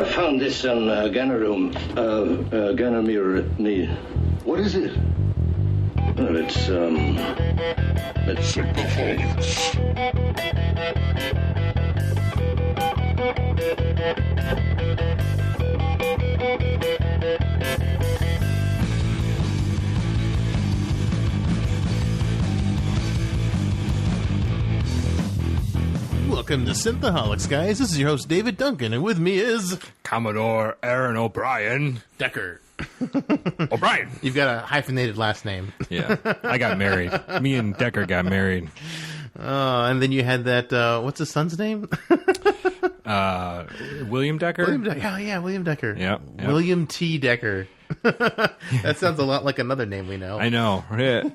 I found this on Ganarome. Ganamir. What is it? Well, it's Synthaholics. Welcome to Synthaholics, guys. This is your host, David Duncan, and with me is... Commodore Aaron O'Brien. Decker. O'Brien. You've got a hyphenated last name. Yeah, I got married. Me and Decker got married. And then you had that, what's his son's name? William Decker? William Decker. Oh, yeah, William Decker. Yep. William T. Decker. That sounds a lot like another name we know. I know. Yeah.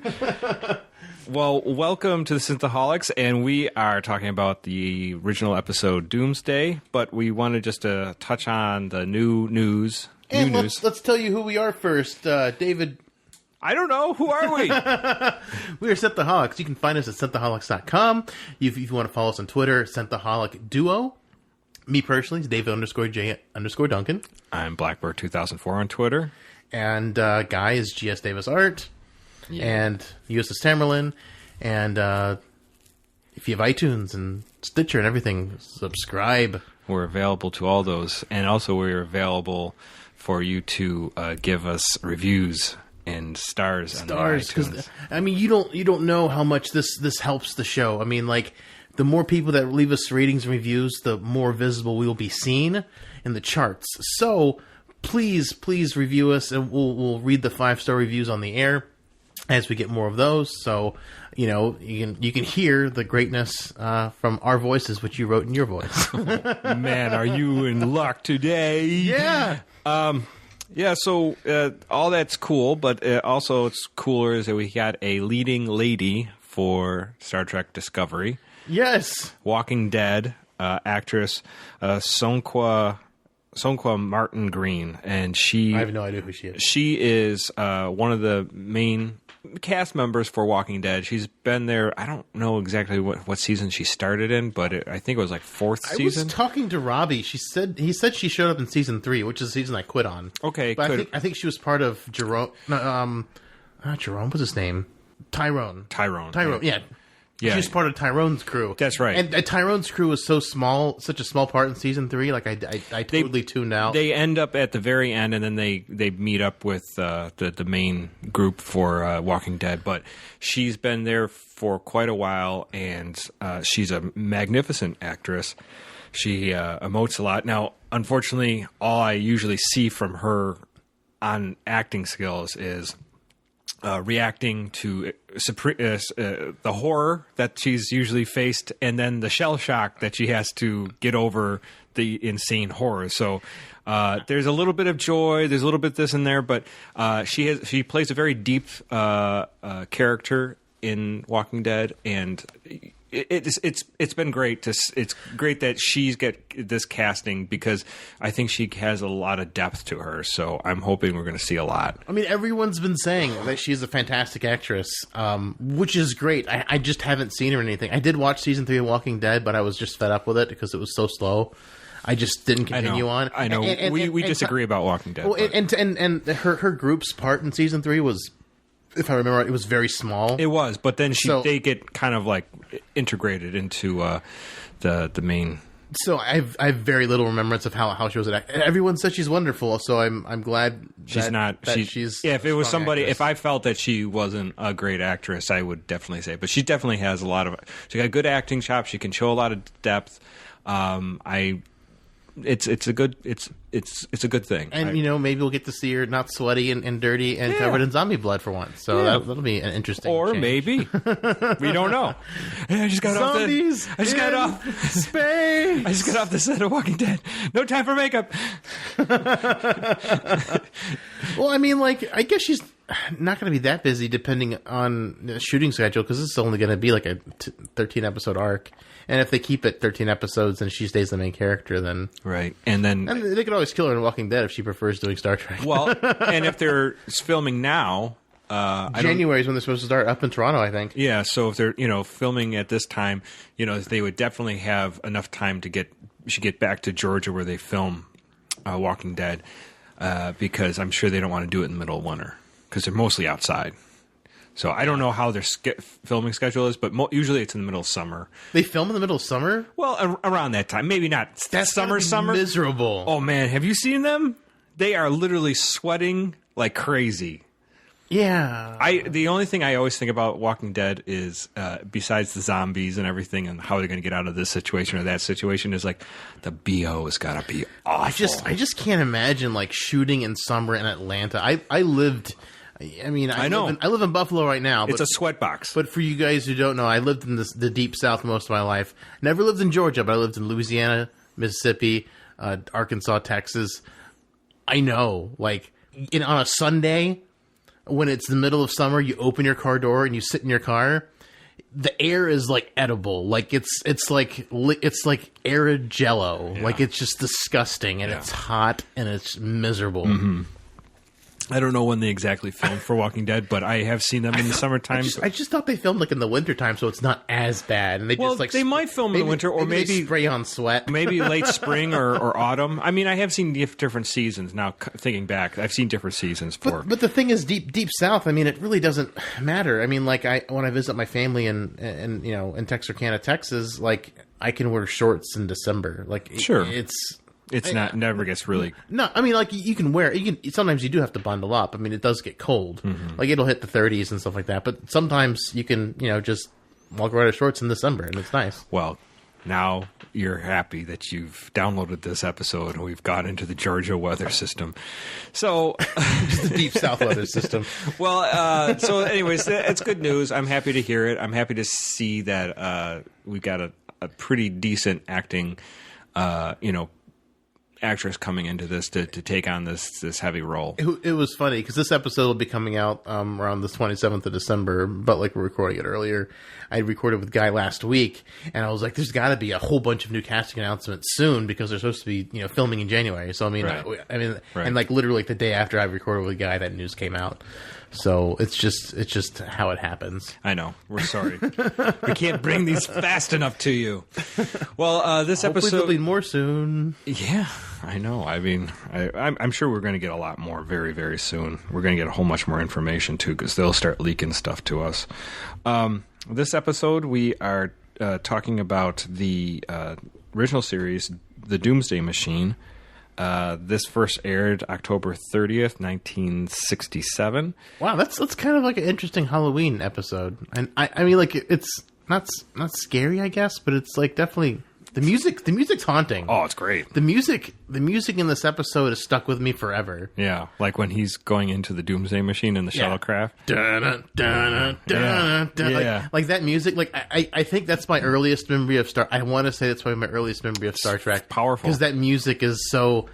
Well, welcome to the Synthaholics, and we are talking about the original episode Doomsday, but we wanted just to touch on the new news. And let's tell you who we are first. David... I don't know. Who are we? We are Synthaholics. You can find us at synthaholics.com. If you want to follow us on Twitter, Synthaholic Duo. Me personally is David_J_Duncan. I'm Blackbird 2004 on Twitter. And Guy is GS Davis Art. Yeah. And USS Tamerlan. And if you have iTunes and Stitcher and everything, subscribe. We're available to all those. And also we're available for you to give us reviews and stars on iTunes. I mean, you don't know how much this helps the show. I mean, like, the more people that leave us ratings and reviews, the more visible we will be seen in the charts. So please review us, and we'll read the 5-star reviews on the air as we get more of those. So you can hear the greatness from our voices, which you wrote in your voice. Man, are you in luck today? Yeah. Yeah, so all that's cool, but also it's cooler is that we got a leading lady for Star Trek Discovery. Yes. Walking Dead actress Sonqua Martin Green, and I have no idea who she is. She is one of the main cast members for Walking Dead. She's been there. I don't know exactly what season she started in, but I think it was like 4th season. I was talking to Robbie. He said she showed up in season 3, which is the season I quit on. Okay, but I think she was part of Jerome. No, not Jerome. What's his name? Tyrone. Yeah. Yeah, she's part of Tyrone's crew. That's right. And Tyrone's crew was so small, such a small part in season 3. Like I totally tuned out. They end up at the very end, and then they meet up with the main group for Walking Dead. But she's been there for quite a while, and she's a magnificent actress. She emotes a lot. Now, unfortunately, all I usually see from her on acting skills is reacting to the horror that she's usually faced, and then the shell shock that she has to get over the insane horror. So there's a little bit of joy, there's a little bit this and there, but she plays a very deep character in Walking Dead, and it's been great. It's great that she's got this casting, because I think she has a lot of depth to her. So I'm hoping we're going to see a lot. I mean, everyone's been saying that she's a fantastic actress, which is great. I just haven't seen her in anything. I did watch season 3 of Walking Dead, but I was just fed up with it because it was so slow. I just didn't continue on. I know. We disagree about Walking Dead. Well, and her group's part in season 3 was, if I remember right, it was very small. It was, but then they get kind of like integrated into the main. So I have very little remembrance of how she was an actor. Everyone said she's wonderful, so I'm glad she's not. She's if it was somebody, actress. If I felt that she wasn't a great actress, I would definitely say. But she definitely has a lot of. She got good acting chops. She can show a lot of depth. It's a good thing. And maybe we'll get to see her not sweaty and dirty and covered in zombie blood for once. So that'll be an interesting Or change. maybe. We don't know. I just got Zombies off space. I just got off the set of Walking Dead. No time for makeup. Well, I mean, like, I guess she's not going to be that busy depending on the shooting schedule, because this is only going to be like a 13-episode arc. And if they keep it 13 episodes and she stays the main character, then... Right. And they could always kill her in Walking Dead if she prefers doing Star Trek. Well, and if they're filming now... January is when they're supposed to start up in Toronto, I think. Yeah, so if they're, filming at this time, they would definitely have enough time to get back to Georgia where they film Walking Dead because I'm sure they don't want to do it in the middle of winter because they're mostly outside. So I don't know how their filming schedule is, but usually it's in the middle of summer. They film in the middle of summer? Well, around that time. Maybe not summer. Miserable. Oh, man. Have you seen them? They are literally sweating like crazy. Yeah. The only thing I always think about Walking Dead is, besides the zombies and everything and how they're going to get out of this situation or that situation, is like the BO has got to be awful. I just can't imagine like shooting in summer in Atlanta. I lived... I mean, I live in Buffalo right now. It's a sweat box. But for you guys who don't know, I lived in the deep South most of my life. Never lived in Georgia, but I lived in Louisiana, Mississippi, Arkansas, Texas. I know, like, on a Sunday, when it's the middle of summer, you open your car door and you sit in your car. The air is like edible, like it's like arid Jello, like it's just disgusting, and it's hot and it's miserable. Mm-hmm. I don't know when they exactly filmed for Walking Dead, but I have seen them in the summertime. I just thought they filmed like in the wintertime, so it's not as bad. And they might film in the winter, or maybe spray on sweat, maybe late spring or autumn. I mean, I have seen different seasons. Now thinking back, I've seen different seasons for. But the thing is, deep South. I mean, it really doesn't matter. I mean, like when I visit my family in Texarkana, Texas, like I can wear shorts in December. Like sure, It's never gets really... No, I mean, like, you can wear... Sometimes you do have to bundle up. I mean, it does get cold. Mm-hmm. Like, it'll hit the 30s and stuff like that. But sometimes you can, just walk around in shorts in December, and it's nice. Well, now you're happy that you've downloaded this episode, and we've gone into the Georgia weather system. So... the deep South weather system. Well, so anyways, it's good news. I'm happy to hear it. I'm happy to see that we've got a pretty decent acting, actress coming into this to take on this heavy role. It was funny because this episode will be coming out around the 27th of December, but like we're recording it earlier. I recorded with Guy last week, and I was like, there's got to be a whole bunch of new casting announcements soon because they're supposed to be filming in January. So I mean, right. And like literally like the day after I recorded with Guy, that news came out. So it's just how it happens. I know. We're sorry. We can't bring these fast enough to you. Well, this episode... there'll be more soon. Yeah, I know. I mean, I'm sure we're going to get a lot more very, very soon. We're going to get a whole much more information, too, because they'll start leaking stuff to us. This episode, we are talking about the original series, The Doomsday Machine. This first aired October 30th, 1967. Wow, that's kind of like an interesting Halloween episode. And I mean, like, it's not scary, I guess, but it's like definitely the music's haunting. Oh, it's great. The music in this episode has stuck with me forever. Yeah, like when he's going into the Doomsday Machine in the shuttlecraft. Like that music. Like I think that's my earliest memory of Star. I want to say that's probably my earliest memory of Star Trek. It's powerful because that music is so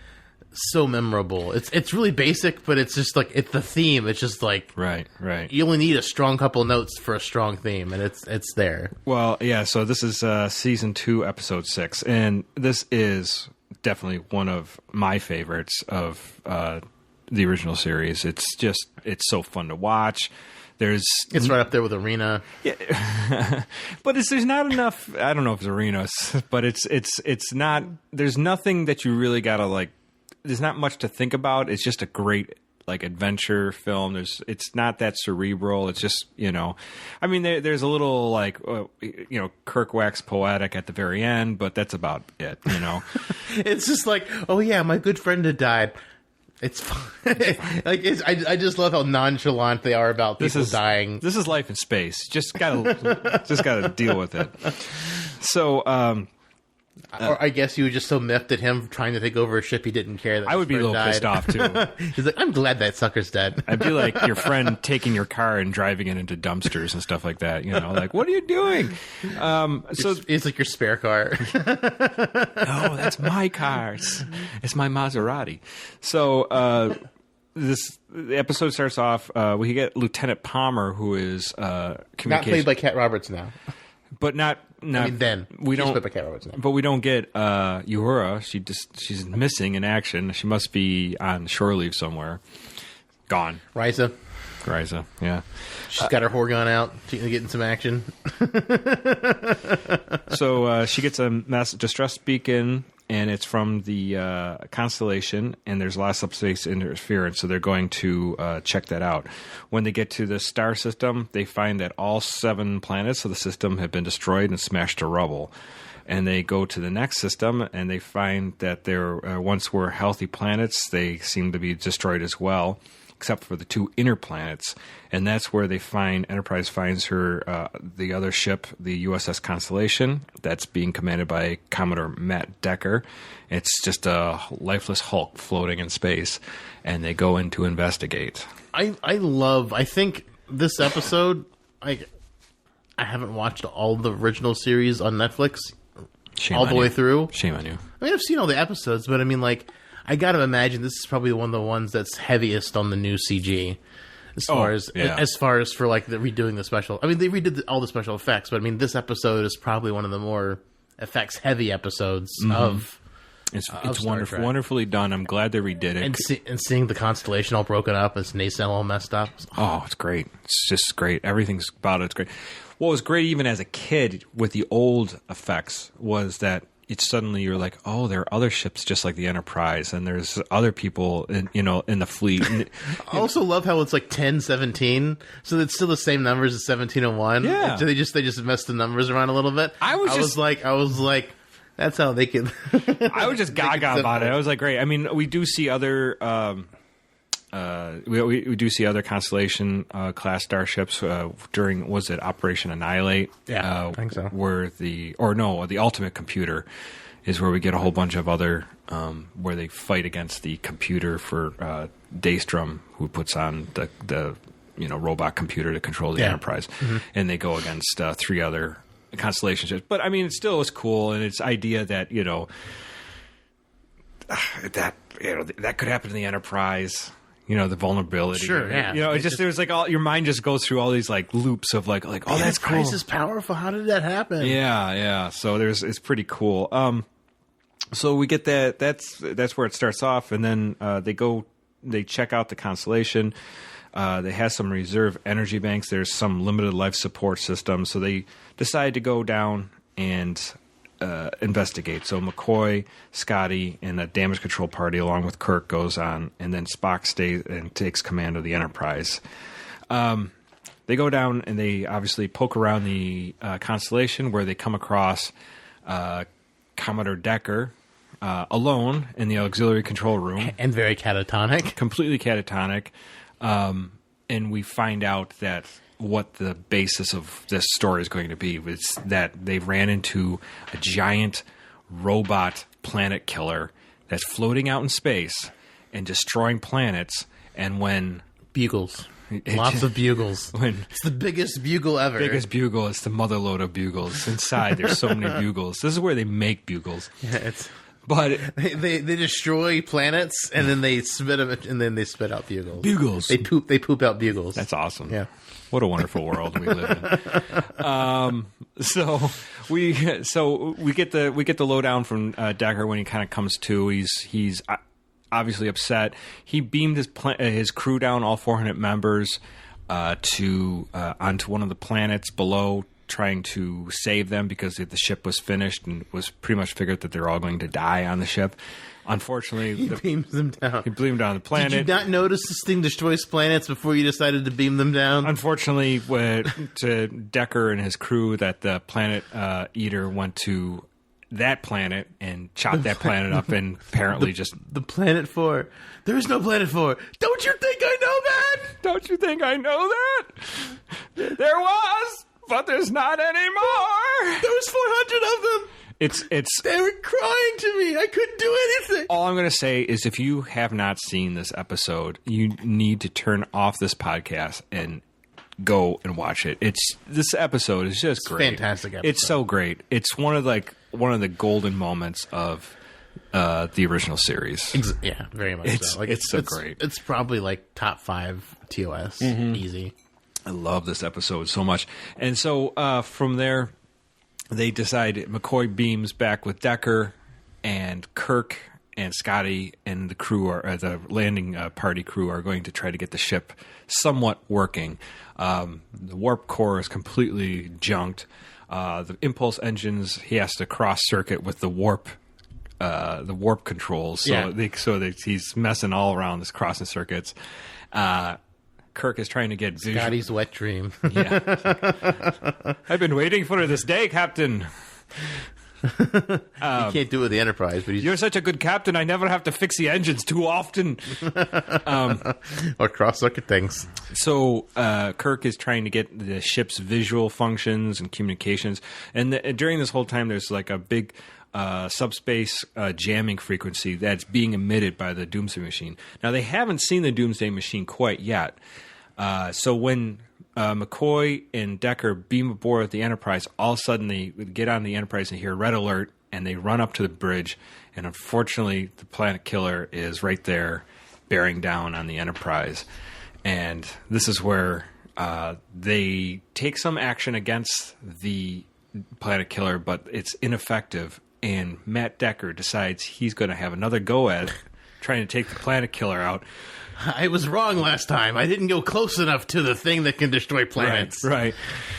memorable. It's really basic, but it's just like it's the theme. It's just like right. You only need a strong couple notes for a strong theme, and it's there. Well, yeah. So this is season 2, episode 6, and this is definitely one of my favorites of the original series. It's so fun to watch. It's right up there with Arena. Yeah. But there's not enough. I don't know if it's Arena, but it's not. There's nothing that you really gotta like. There's not much to think about. It's just a great like adventure film. It's not that cerebral. It's just I mean there's a little like Kirk wax poetic at the very end, but that's about it. It's just like, oh yeah, my good friend had died. It's fine. I just love how nonchalant they are about people dying. This is life in space. Just gotta deal with it. So. Or I guess you were just so miffed at him trying to take over a ship he didn't care that I would be a little pissed off too. He's like, I'm glad that sucker's dead. I'd be like your friend taking your car and driving it into dumpsters and stuff like that. Like, what are you doing? So it's like your spare car. No, that's my car. It's my Maserati. So the episode starts off. We get Lieutenant Palmer, who is not played by Cat Roberts now. But not. I mean, then we don't. Now. But we don't get Uhura. She's missing in action. She must be on shore leave somewhere. Gone. Risa, yeah. She's got her horgun out. She's getting some action. So she gets a distress beacon and it's from the constellation, and there's a lot of subspace interference, so they're going to check that out. When they get to the star system, they find that all 7 planets of the system have been destroyed and smashed to rubble. And they go to the next system, and they find that there once were healthy planets. They seem to be destroyed as well, except for the 2 inner planets. And that's where they find, Enterprise finds her, the other ship, the USS Constellation, that's being commanded by Commodore Matt Decker. It's just a lifeless hulk floating in space, and they go in to investigate. I think this episode, I haven't watched all the original series on Netflix. Shame all the way through. Shame on you. I mean, I've seen all the episodes, but I mean, like, I got to imagine this is probably one of the ones that's heaviest on the new CG, as far as for like the redoing the special. I mean, they redid all the special effects, but I mean, this episode is probably one of the more effects heavy episodes of. It's wonderfully done. I'm glad they redid it. And seeing the constellation all broken up, its nacelle all messed up. Oh, it's great. It's just great. Everything's about it's great. What was great even as a kid with the old effects was that it's suddenly you're like, oh, there are other ships just like the Enterprise, and there's other people in the fleet. I also love how it's like 1017, so it's still the same numbers as 1701. Yeah. So they just messed the numbers around a little bit. I was like. That's how they can. I was just gaga about it. I was like, great. I mean, we do see other. We do see other Constellation class starships during, was it Operation Annihilate? Yeah, I think so. Where the Ultimate Computer is where we get a whole bunch of other where they fight against the computer for Daystrom, who puts on the robot computer to control the Enterprise, and they go against 3 other Constellation ships. But I mean, it still was cool, and its idea that that could happen to the Enterprise. The vulnerability. Sure, yeah. It's just there's like all your mind just goes through all these like loops of like oh, that's cool. Enterprise is powerful. How did that happen? Yeah. So it's pretty cool. So we get that. That's where it starts off, and then they check out the Constellation. They have some reserve energy banks. There's some limited life support systems. So they decide to go down and investigate. So McCoy, Scotty, and a damage control party along with Kirk goes on, and then Spock stays and takes command of the Enterprise. They go down and they obviously poke around the Constellation, where they come across Commodore Decker alone in the auxiliary control room. And very catatonic. Completely catatonic. And we find out that what the basis of this story is going to be was that they ran into a giant robot planet killer that's floating out in space and destroying planets. And when bugles, lots of bugles. It's the biggest bugle ever. Biggest bugle. It's the motherload of bugles. Inside, there's so many bugles. This is where they make bugles. Yeah, but they destroy planets and then they spit them, and then they spit out bugles. Bugles. They poop out bugles. That's awesome. Yeah. What a wonderful world we live in. So we get the lowdown from Decker when he kind of comes to. He's obviously upset. He beamed his crew down, all 400 members, onto one of the planets below, trying to save them because the ship was finished and was pretty much figured that they're all going to die on the ship. Unfortunately, he beams them down. He beamed down the planet. Did you not notice this thing destroys planets before you decided to beam them down? Unfortunately, to Decker and his crew, that the planet eater went to that planet and chopped that planet up, and apparently the planet 4. There is no planet 4. Don't you think I know that? Don't you think I know that? There was, but there's not anymore. There was 400 of them. They were crying to me. I couldn't do anything. All I'm going to say is if you have not seen this episode, you need to turn off this podcast and go and watch it. This episode is just great. Fantastic episode. It's so great. It's one of the golden moments of the original series. Yeah, very much so. It's so great. It's probably like top 5 TOS. Easy. I love this episode so much. And so from there, they decide McCoy beams back with Decker, and Kirk and Scotty and the crew the landing party crew are going to try to get the ship somewhat working. The warp core is completely junked. The impulse engines, he has to cross circuit with the warp warp controls. So he's messing all around this crossing circuits. Kirk is trying to get visual. Scotty's wet dream. Yeah. I've been waiting for this day, Captain. He can't do it with the Enterprise, but you're such a good captain. I never have to fix the engines too often. Or cross-circuit things. So Kirk is trying to get the ship's visual functions and communications. And during this whole time, there's like a big subspace jamming frequency that's being emitted by the Doomsday Machine. Now, they haven't seen the Doomsday Machine quite yet. So when McCoy and Decker beam aboard the Enterprise, all of a sudden they get on the Enterprise and hear red alert, and they run up to the bridge. And unfortunately, the planet killer is right there bearing down on the Enterprise. And this is where they take some action against the planet killer, but it's ineffective. And Matt Decker decides he's going to have another go at trying to take the planet killer out. I was wrong last time. I didn't go close enough to the thing that can destroy planets. Right.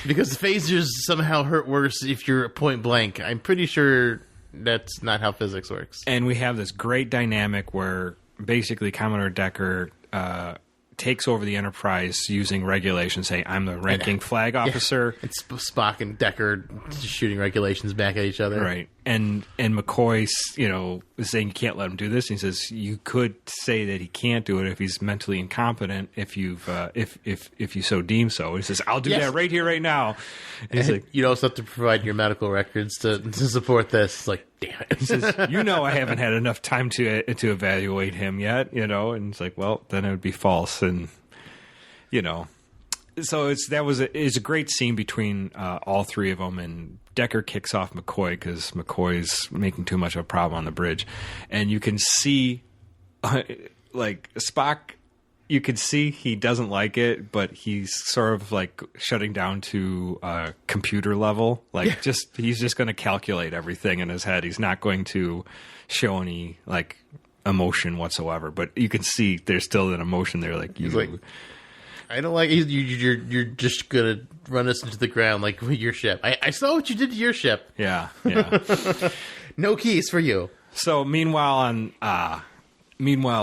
Because phasers somehow hurt worse if you're point blank. I'm pretty sure that's not how physics works. And we have this great dynamic where basically Commodore Decker takes over the Enterprise using regulations, saying, I'm the ranking flag officer. Yeah. It's Spock and Decker just shooting regulations back at each other. Right. And McCoy, is saying you can't let him do this. And he says you could say that he can't do it if he's mentally incompetent, if you so deem so. And he says, I'll do that right here, right now. And he's like, you also have to provide your medical records to support this. It's like, damn it. He says, I haven't had enough time to evaluate him yet, and it's like, well, then it would be false. And, so it's a great scene between all three of them, and Decker kicks off McCoy because McCoy's making too much of a problem on the bridge. And you can see, like, Spock, you can see he doesn't like it, but he's sort of like shutting down to computer level. Like, he's just going to calculate everything in his head. He's not going to show any, like, emotion whatsoever. But you can see there's still an emotion there. Like, I don't like you're just gonna run us into the ground like your ship. I saw what you did to your ship. Yeah. No keys for you. So meanwhile,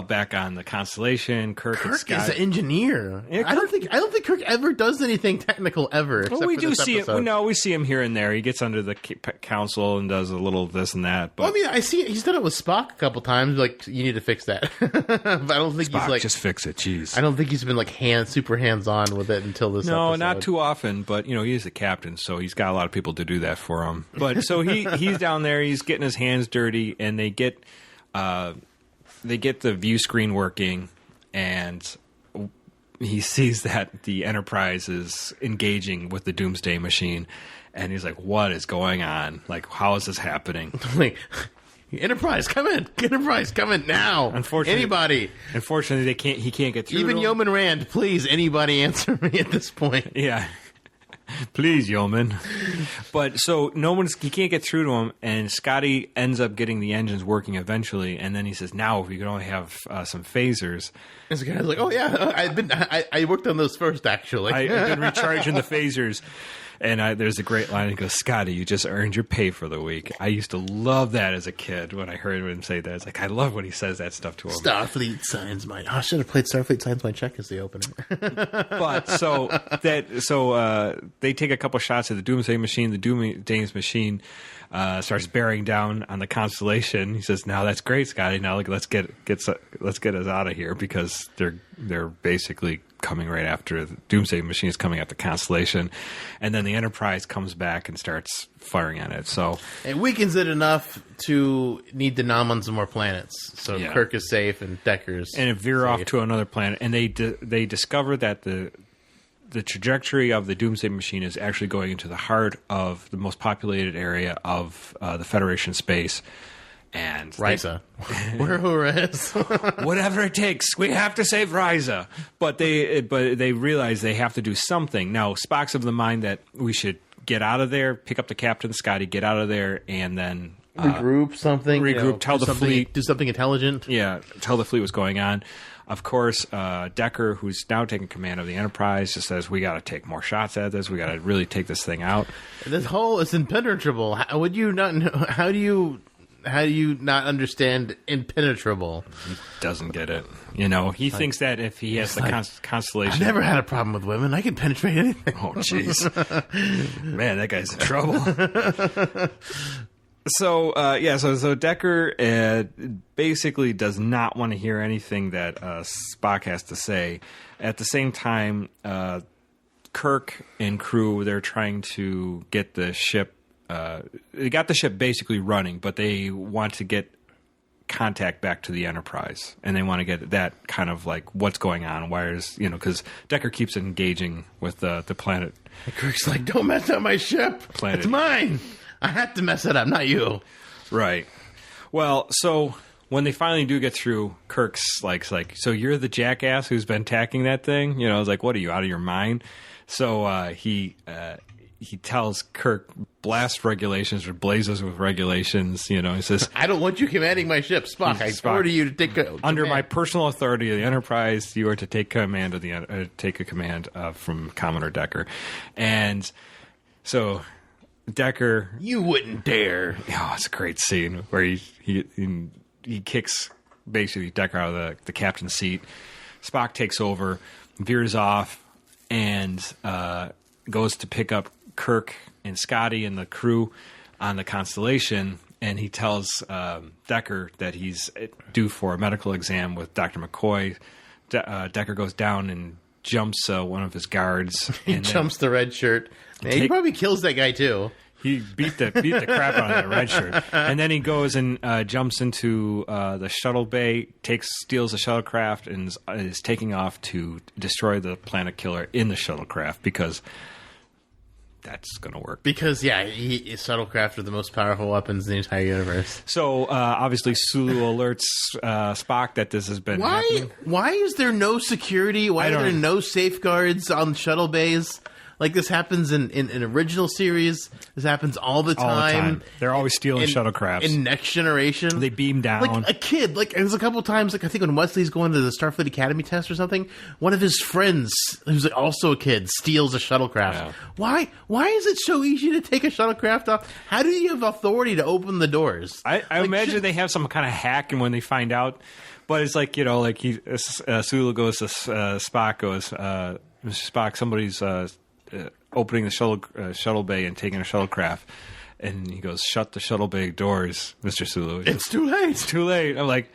back on the Constellation, Kirk and Scott is an engineer. Yeah, I don't think Kirk ever does anything technical ever. Well, we do see it. No, we see him here and there. He gets under the council and does a little this and that. But I see he's done it with Spock a couple times. Like, you need to fix that. But I don't think Spock, he's like, just fix it. Jeez. I don't think he's been like super hands on with it until this. No, episode. not too often. But he is the captain, so he's got a lot of people to do that for him. But so he's down there. He's getting his hands dirty, and they get the view screen working, and he sees that the Enterprise is engaging with the Doomsday Machine, and he's like, what is going on? Like, how is this happening? Like, Enterprise, come in! Enterprise, come in now! Unfortunately, he can't get through. Even Yeoman Rand, please, anybody answer me at this point. Yeah. Please, Yeoman. But so he can't get through to him, and Scotty ends up getting the engines working eventually, and then he says, now if we could only have some phasers. And the guy's like, oh yeah, I worked on those first, actually. I've been recharging the phasers. And there's a great line. He goes, Scotty, you just earned your pay for the week. I used to love that as a kid when I heard him say that. It's like, I love when he says that stuff to him. Starfleet signs my... I should have played Starfleet signs my check as the opener. But they take a couple shots at the Doomsday Machine. The Doomsday Machine starts bearing down on the Constellation. He says, now that's great, Scotty. Now let's get us out of here, because they're basically coming right after the Doomsday Machine is coming at the Constellation, and then the Enterprise comes back and starts firing at it. So it weakens it enough to need to nom on some more planets. So yeah. Kirk is safe and Decker's and it veer safe. Off to another planet, and they discover that the trajectory of the Doomsday Machine is actually going into the heart of the most populated area of the Federation space. And Ryza. Where is? Whatever it takes. We have to save Ryza. But they realize they have to do something. Now, Spock's of the mind that we should get out of there, pick up the captain, Scotty, get out of there, and then regroup something. Tell the fleet. Do something intelligent. Yeah, tell the fleet what's going on. Of course, Decker, who's now taking command of the Enterprise, just says, we got to take more shots at this. We got to really take this thing out. This hole is impenetrable. Would you not know? How do you not understand impenetrable? He doesn't get it. You know, he thinks that if he has the constellation... I've never had a problem with women. I can penetrate anything. Oh, jeez. Man, that guy's in trouble. So Decker basically does not want to hear anything that Spock has to say. At the same time, Kirk and crew, they're trying to get the ship... they got the ship basically running, but they want to get contact back to the Enterprise, and they want to get that kind of like what's going on. Because Decker keeps engaging with the planet. And Kirk's like, don't mess up my ship. Planet. It's mine. I have to mess it up, not you. Right. Well, so when they finally do get through, Kirk's like, so you're the jackass who's been attacking that thing? You know, I was like, what are you, out of your mind? So he tells Kirk, blast regulations or blazes with regulations. You know, he says, I don't want you commanding my ship, Spock. I order you to take under my personal authority of the Enterprise, you are to take command of take a command from Commodore Decker. And so Decker, you wouldn't dare. Oh, it's a great scene where he kicks basically Decker out of the captain's seat. Spock takes over, veers off, and goes to pick up Kirk and Scotty and the crew on the Constellation, and he tells Decker that he's due for a medical exam with Dr. McCoy. Decker goes down and jumps one of his guards. He jumps the red shirt. Man, he probably kills that guy too. He beat the crap out of that red shirt, and then he goes and jumps into the shuttle bay, steals the shuttlecraft, and is taking off to destroy the planet killer in the shuttlecraft because that's going to work. Because shuttlecraft are the most powerful weapons in the entire universe. So obviously Sulu alerts Spock that this has been happening. Why is there no security? Why are there no safeguards on shuttle bays? Like, this happens in original series. This happens all the time. They're always stealing shuttlecrafts. In Next Generation. They beam down. Like, a kid. Like, there's a couple times, like, I think when Wesley's going to the Starfleet Academy test or something, one of his friends, who's also a kid, steals a shuttlecraft. Yeah. Why is it so easy to take a shuttlecraft off? How do you have authority to open the doors? I imagine they have some kind of hack, and when they find out... But it's like, Sulu goes to Spock, goes, Mr. Spock, somebody's... opening the shuttle bay and taking a shuttlecraft, and he goes, "Shut the shuttle bay doors, Mr. Sulu." It's too late. It's too late. I'm like,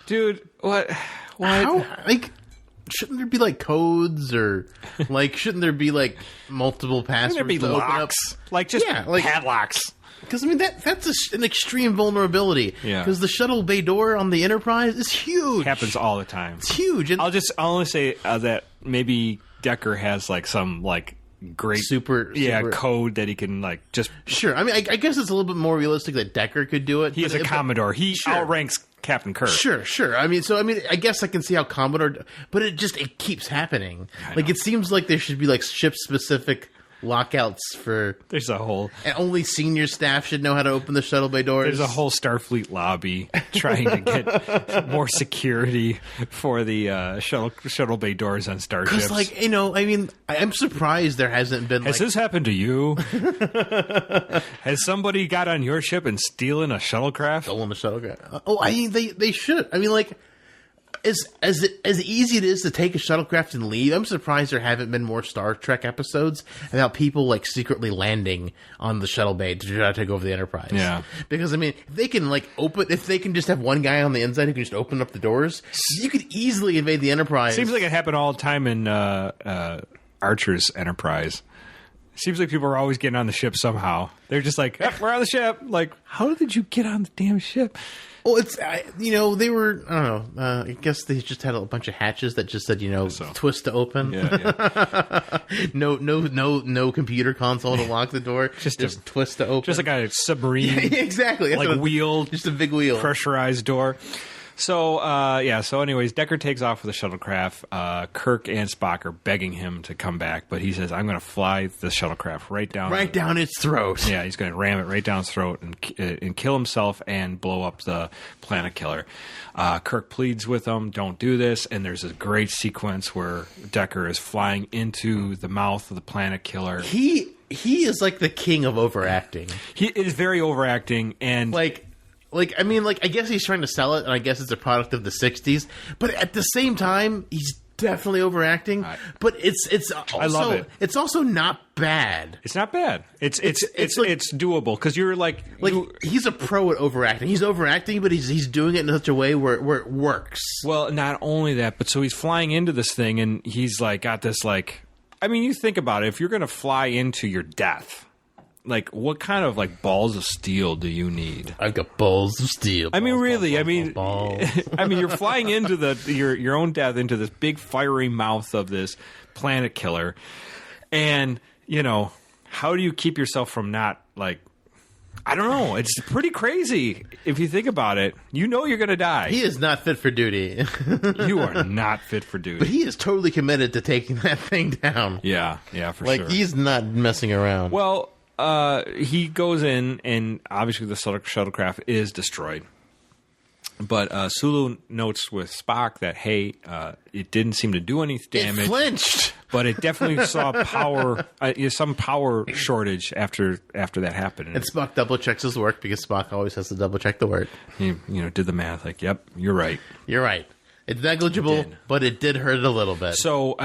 dude, what? How, like, shouldn't there be like codes or like shouldn't there be like multiple passwords? Shouldn't there be locks? Like just padlocks. Because, I mean, that's an extreme vulnerability. Yeah. Because the shuttle bay door on the Enterprise is huge. Happens all the time. It's huge. And I'll only say that maybe Decker has like some like great super code that he can like just... Sure. I mean, I guess it's a little bit more realistic that Decker could do it. He is a Commodore. He outranks Captain Kirk. Sure. I mean, I guess I can see how Commodore... But it keeps happening. Like, it seems like there should be like ship-specific lockouts for... There's a whole... And only senior staff should know how to open the shuttle bay doors. There's a whole Starfleet lobby trying to get more security for the shuttle bay doors on starships. Because, like, I mean, I'm surprised there hasn't been, Has this happened to you? Has somebody got on your ship and stolen a shuttlecraft? Stolen a shuttlecraft? Oh, I mean, they should. I mean, like... As easy it is to take a shuttlecraft and leave, I'm surprised there haven't been more Star Trek episodes about people like secretly landing on the shuttle bay to try to take over the Enterprise. Yeah, because I mean, if they can just have one guy on the inside who can just open up the doors, you could easily invade the Enterprise. Seems like it happened all the time in Archer's Enterprise. Seems like people are always getting on the ship somehow. They're just like, we're on the ship. Like, how did you get on the damn ship? Well, it's, they were, I don't know, I guess they just had a bunch of hatches that just said, twist to open. Yeah. No computer console to lock the door. just twist to open. Just like a submarine. Yeah, exactly. Like wheel. Just a big wheel. Pressurized door. So, so anyways, Decker takes off with the shuttlecraft. Kirk and Spock are begging him to come back, but he says, I'm going to fly the shuttlecraft right down its throat. Yeah, he's going to ram it right down its throat and kill himself and blow up the planet killer. Kirk pleads with him, don't do this, and there's a great sequence where Decker is flying into the mouth of the planet killer. He is like the king of overacting. He is very overacting, and... Like... I guess he's trying to sell it, and I guess it's a product of the 60s, but at the same time, he's definitely overacting. But it's also, I love it. It's also not bad. It's not bad. It's doable because you're like he's a pro at overacting. He's overacting, but he's doing it in such a way where it works. Well, not only that, but so he's flying into this thing, and he's like got this like. I mean, you think about it. If you're going to fly into your death, like what kind of like balls of steel do you need? I've got balls of steel. I mean, really. Balls. I mean, you're flying into your own death into this big fiery mouth of this planet killer, and how do you keep yourself from not like? I don't know. It's pretty crazy if you think about it. You're going to die. He is not fit for duty. You are not fit for duty. But he is totally committed to taking that thing down. Yeah, for sure. Like, he's not messing around. Well, he goes in, and obviously the shuttlecraft is destroyed. But Sulu notes with Spock that, hey, it didn't seem to do any damage. It flinched. But it definitely saw some power shortage after that happened. And Spock double checks his work because Spock always has to double check the work. He did the math. Like, yep, you're right. You're right. It's negligible, but it did hurt a little bit. So,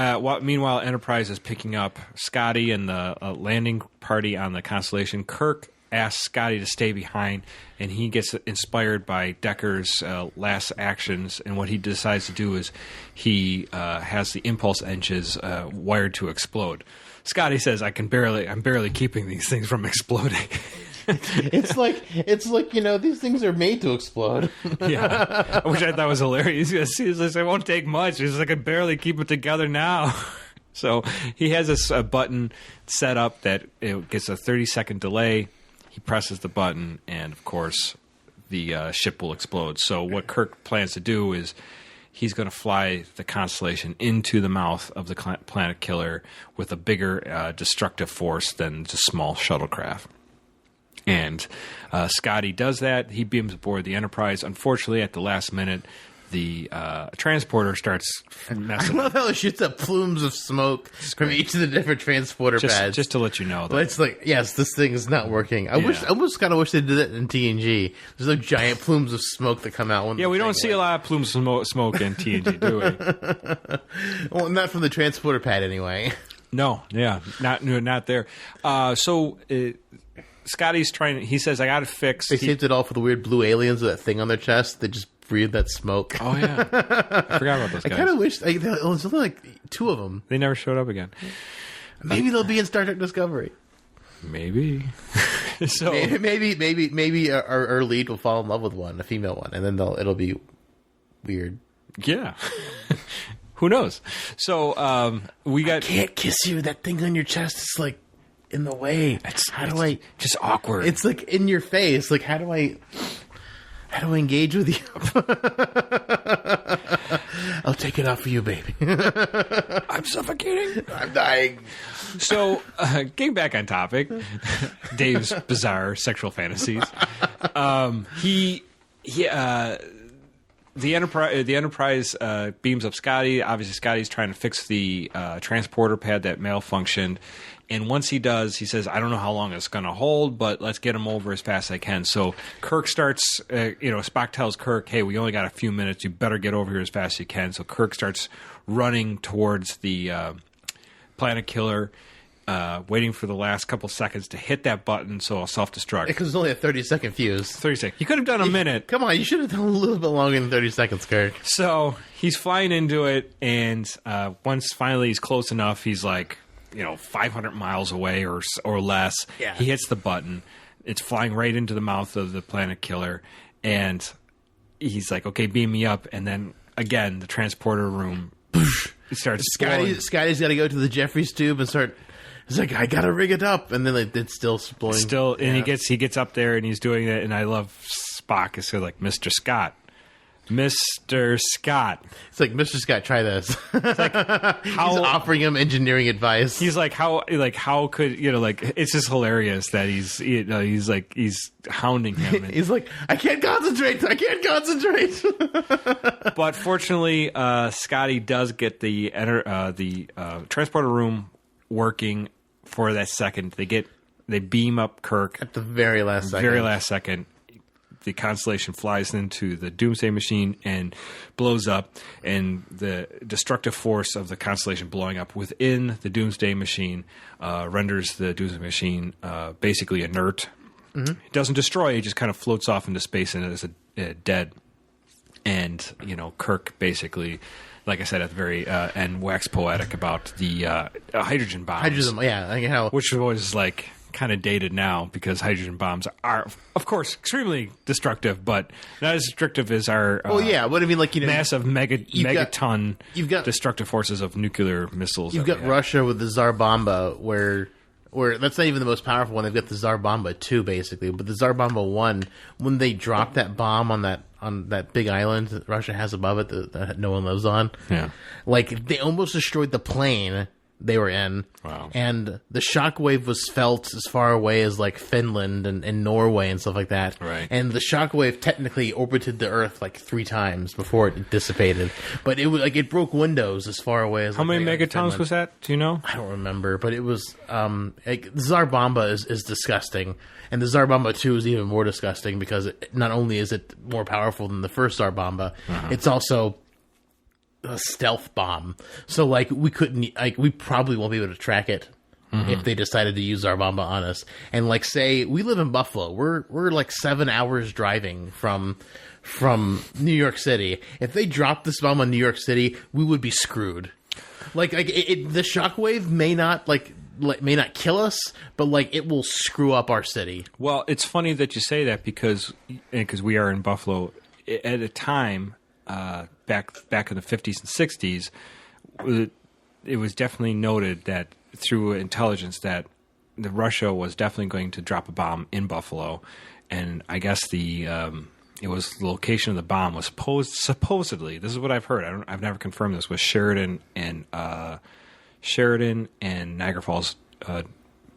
meanwhile, Enterprise is picking up Scotty and the landing party on the Constellation. Kirk asks Scotty to stay behind, and he gets inspired by Decker's last actions, and what he decides to do is he has the impulse engines wired to explode. Scotty says, I'm barely keeping these things from exploding. It's like these things are made to explode. Yeah, which I thought was hilarious. He's like, it won't take much. He's like, I can barely keep it together now. So he has this button set up that it gets a 30-second delay. He presses the button, and of course, the ship will explode. So what Kirk plans to do is he's going to fly the Constellation into the mouth of the planet killer with a bigger destructive force than just small shuttlecraft. And Scotty does that. He beams aboard the Enterprise. Unfortunately, at the last minute, the transporter starts messing. I love how it shoots up plumes of smoke from each of the different transporter pads. Just to let you know. But it's like, yes, this thing is not working. I almost kind of wish they did it in TNG. There's like giant plumes of smoke that come out. When we don't see a lot of plumes of smoke in TNG, do we? Well, not from the transporter pad anyway. No, yeah, not there. Scotty's trying. He says, "I got to fix." They saved it all for the weird blue aliens with that thing on their chest. They just breathe that smoke. Oh yeah, I forgot about those guys. I kind of wish there was only like two of them. They never showed up again. Maybe they'll be in Star Trek Discovery. Maybe. So maybe our lead will fall in love with one, a female one, and then it'll be weird. Yeah. Who knows? So I can't kiss you. That thing on your chest is like in the way. How do I? Just awkward. It's like in your face. Like how do I engage with you? I'll take it off for you, baby. I'm suffocating. I'm dying. So, getting back on topic, Dave's bizarre sexual fantasies. The Enterprise beams up Scotty. Obviously, Scotty's trying to fix the transporter pad that malfunctioned. And once he does, he says, I don't know how long it's going to hold, but let's get him over as fast as I can. So Kirk starts, Spock tells Kirk, hey, we only got a few minutes. You better get over here as fast as you can. So Kirk starts running towards the planet killer, waiting for the last couple seconds to hit that button so I'll self-destruct. Because it's only a 30-second fuse. 30 seconds. You could have done a minute. Come on, you should have done a little bit longer than 30 seconds, Kirk. So he's flying into it, and once finally he's close enough, he's like, 500 miles away or less. Yeah. He hits the button. It's flying right into the mouth of the planet killer, and he's like, okay, beam me up. And then, again, the transporter room it starts Scotty's got to go to the Jeffries tube and start... He's like, I gotta rig it up, and then it's still blowing. And he gets up there and he's doing it, and I love Spock. It's like, Mr. Scott. It's like, Mr. Scott, try this. It's like, he's offering him engineering advice. He's like, how could it's just hilarious that he's hounding him. He's like, I can't concentrate. But fortunately, Scotty does get the transporter room working for that second. They beam up Kirk at the very last second. the constellation flies into the Doomsday Machine and blows up, and the destructive force of the constellation blowing up within the Doomsday Machine renders the Doomsday Machine basically inert. Mm-hmm. It doesn't destroy; it just kind of floats off into space and is dead. And Kirk basically, like I said at the very end, waxed poetic about the hydrogen bombs. Which was like kind of dated now because hydrogen bombs are, of course, extremely destructive, but not as destructive as our massive megaton destructive forces of nuclear missiles. You've got Russia with the Tsar Bomba, where that's not even the most powerful one. They've got the Tsar Bomba 2, basically, but the Tsar Bomba 1, when they dropped that bomb on that big island that Russia has above it that no one lives on, like they almost destroyed the plane they were in. Wow. And the shockwave was felt as far away as like Finland and Norway and stuff like that. Right. And the shockwave technically orbited the Earth like 3 times before it dissipated. But it was like it broke windows as far away as how many megatons was that? Do you know? I don't remember, but it was the Tsar Bomba is disgusting. And the Tsar Bomba 2 is even more disgusting because not only is it more powerful than the first Tsar Bomba, it's also a stealth bomb. So like we probably won't be able to track it if they decided to use Tsar Bomba on us. And like say we live in Buffalo, we're like 7 hours driving from New York City. If they dropped this bomb on New York City, we would be screwed. The shockwave may not kill us, but like it will screw up our city. Well, it's funny that you say that because we are in Buffalo at a time back in the 50s and 60s. It was definitely noted that through intelligence that Russia was definitely going to drop a bomb in Buffalo, and I guess it was the location of the bomb was supposedly. This is what I've heard. I've never confirmed this. Was Sheridan and Niagara Falls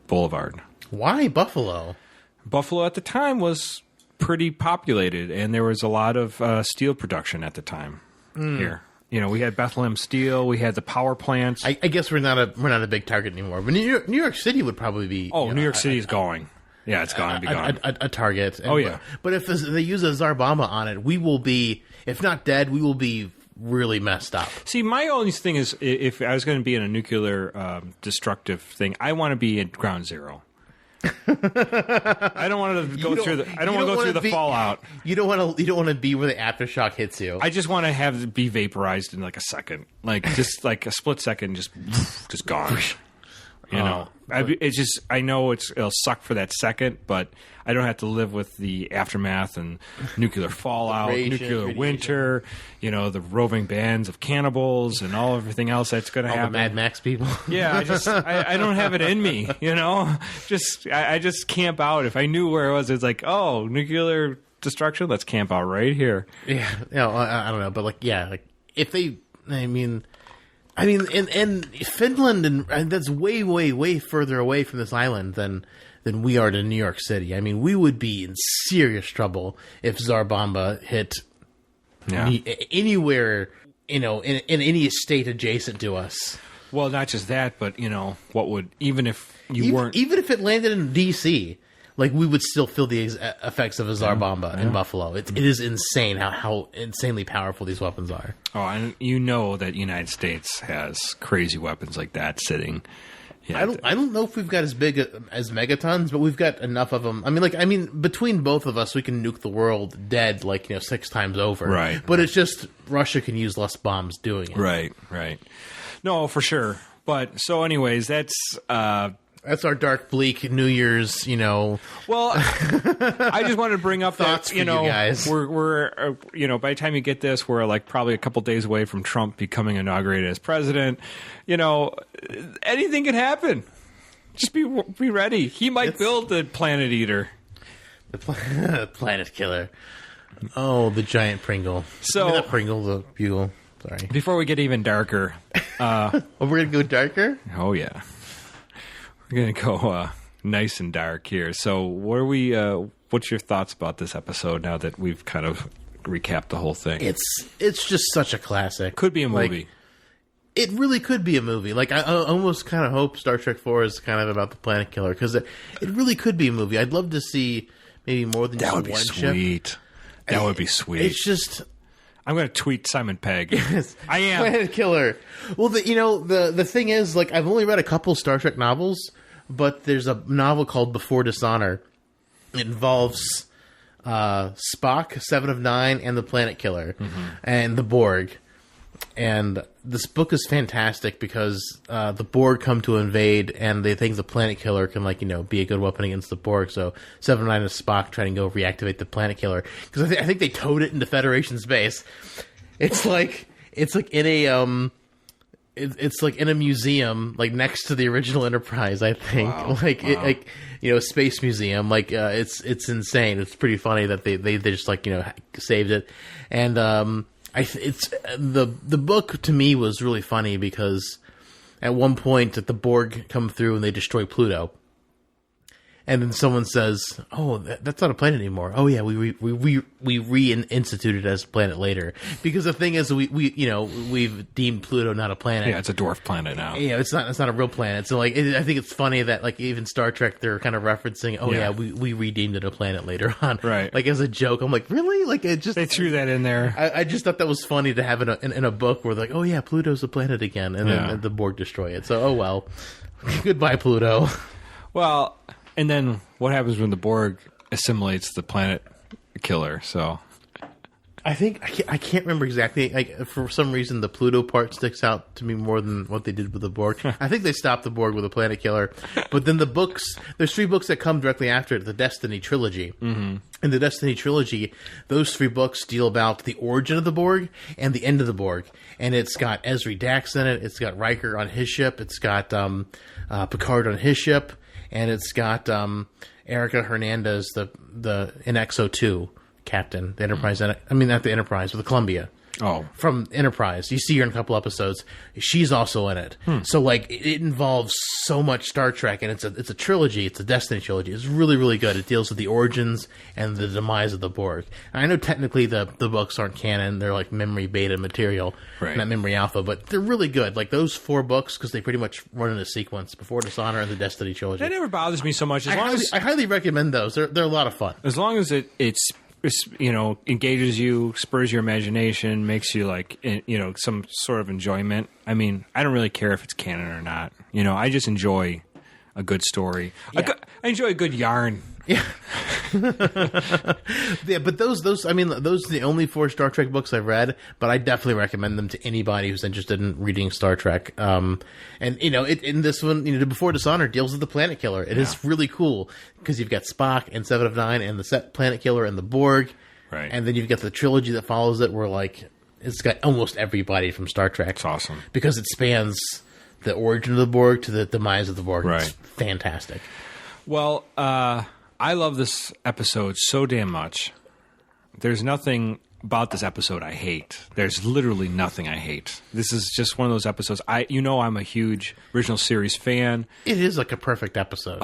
Boulevard. Why Buffalo? Buffalo at the time was pretty populated, and there was a lot of steel production at the time here. We had Bethlehem Steel, we had the power plants. I guess we're not a big target anymore. But New York City would probably be. Oh, New York City is going. Yeah, it's going to be gone. A target. And, but if they use a Tsar Bomba on it, we will be, if not dead, we will be really messed up. See, my only thing is, if I was going to be in a nuclear destructive thing, I want to be at ground zero. I don't want to go through the fallout. You don't want to be where the aftershock hits you. I just want to be vaporized in like a second, just like a split second, just gone. I know it'll suck for that second, but I don't have to live with the aftermath and nuclear fallout, nuclear winter, the roving bands of cannibals and everything else that's going to happen. All the Mad Max people. Yeah, I don't have it in me, I just camp out. If I knew where it was, it's like, oh, nuclear destruction, let's camp out right here. Yeah, I don't know, but if they, in Finland, and that's way, way, way further away from this island than we are to New York City. I mean, we would be in serious trouble if Tsar Bomba hit anywhere, in any state adjacent to us. Well, not just that, but what would even if it landed in D.C., like we would still feel the effects of a Tsar Bomba in Buffalo. It is insane how insanely powerful these weapons are. Oh, and that the United States has crazy weapons like that sitting. Yeah, I don't know if we've got as big as megatons, but we've got enough of them. Between both of us, we can nuke the world dead 6 times over. Right. But it's just Russia can use less bombs doing it. Right. No, for sure. But so, anyways, that's our dark, bleak New Year's, Well, I just wanted to bring up thoughts that, for you guys. We're by the time you get this, we're probably a couple days away from Trump becoming inaugurated as president. Anything can happen. Just be ready. He might build the Planet Eater. The Planet Killer. Oh, the giant Pringle. So not Pringle, the Bugle. Sorry. Before we get even darker. We're going to go darker? Oh, yeah. We're going to go nice and dark here. So what's your thoughts about this episode now that we've kind of recapped the whole thing? It's just such a classic. Could be a movie. It really could be a movie. I almost kind of hope Star Trek 4 is kind of about the Planet Killer, because it really could be a movie. I'd love to see maybe more than That just would be one sweet. ship. That would be sweet. It's just... I'm going to tweet Simon Pegg. I am. Planet Killer. Well, the thing is, like, I've only read a couple Star Trek novels, but there's a novel called Before Dishonor. It involves Spock, Seven of Nine, and the Planet Killer, and the Borg. And this book is fantastic because the Borg come to invade, and they think the Planet Killer can, like, be a good weapon against the Borg. So Seven of Nine and Spock try and go reactivate the Planet Killer because I think they towed it into Federation space. It's like in a it's like in a museum, like next to the original Enterprise. I think a space museum. Like it's insane. It's pretty funny that they just like saved it, and it's the book to me was really funny because at one point the Borg come through and they destroy Pluto, and then someone says, "Oh, that's not a planet anymore." Oh yeah, we reinstituted it as a planet later because the thing is we've deemed Pluto not a planet. Yeah, it's a dwarf planet now. Yeah, it's not a real planet. So like I think it's funny that like even Star Trek they're kind of referencing, "Oh yeah, we redeemed it a planet later on." Right. Like as a joke. I'm like, really? Like it just They threw that in there. I just thought that was funny to have in a book where like, "Oh yeah, Pluto's a planet again," and then the Borg destroy it. So oh well, goodbye Pluto. Well. And then what happens when the Borg assimilates the Planet Killer? So I think I can't remember exactly. For some reason, the Pluto part sticks out to me more than what they did with the Borg. I think they stopped the Borg with the Planet Killer, but then the books. There's 3 books that come directly after it. The Destiny trilogy. Mm-hmm. In the Destiny trilogy, those 3 books deal about the origin of the Borg and the end of the Borg, and it's got Ezri Dax in it. It's got Riker on his ship. It's got Picard on his ship. And it's got Erica Hernandez, the NX-02 captain, the Enterprise. I mean, not the Enterprise, but the Columbia. Oh, from Enterprise. You see her in a couple episodes. She's also in it. So like it involves so much Star Trek, and it's a trilogy. It's a Destiny trilogy. It's really really good. It deals with the origins and the demise of the Borg. And I know technically the books aren't canon. They're like memory beta material, not memory alpha, but they're really good. Like those 4 books because they pretty much run in a sequence: Before Dishonor and the Destiny trilogy. That never bothers me so much. I highly recommend those. They're a lot of fun. As long as it's engages you, spurs your imagination, makes you like, some sort of enjoyment. I mean, I don't really care if it's canon or not. I just enjoy a good story. Yeah. I enjoy a good yarn. Yeah. Yeah, but those are the only 4 Star Trek books I've read, but I definitely recommend them to anybody who's interested in reading Star Trek. And in this one, Before Dishonor deals with the Planet Killer. It is really cool because you've got Spock and Seven of Nine and the Planet Killer and the Borg. Right. And then you've got the trilogy that follows it where like it's got almost everybody from Star Trek. It's awesome. Because it spans the origin of the Borg to the demise of the Borg. Right. It's fantastic. Well, I love this episode so damn much. There's nothing about this episode I hate. There's literally nothing I hate. This is just one of those episodes. I'm a huge original series fan. It is like a perfect episode.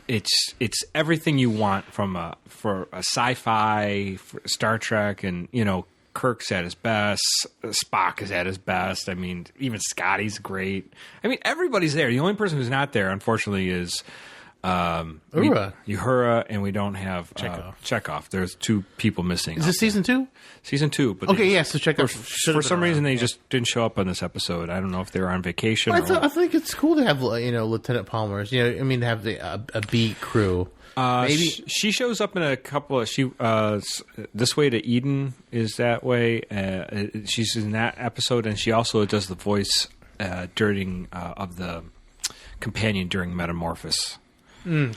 It's everything you want for a sci-fi, for Star Trek, and Kirk's at his best. Spock is at his best. I mean, even Scotty's great. I mean, everybody's there. The only person who's not there, unfortunately, is Uhura, and we don't have Chekhov. There's 2 people missing. Is this season 2? Season 2. But okay, yeah. So Chekhov for some reason they just didn't show up on this episode. I don't know if they were on vacation. I think it's cool to have Lieutenant Palmer's. To have a B crew. Maybe she shows up in a couple of This Way to Eden is that way. She's in that episode, and she also does the voice during of the companion during Metamorphosis.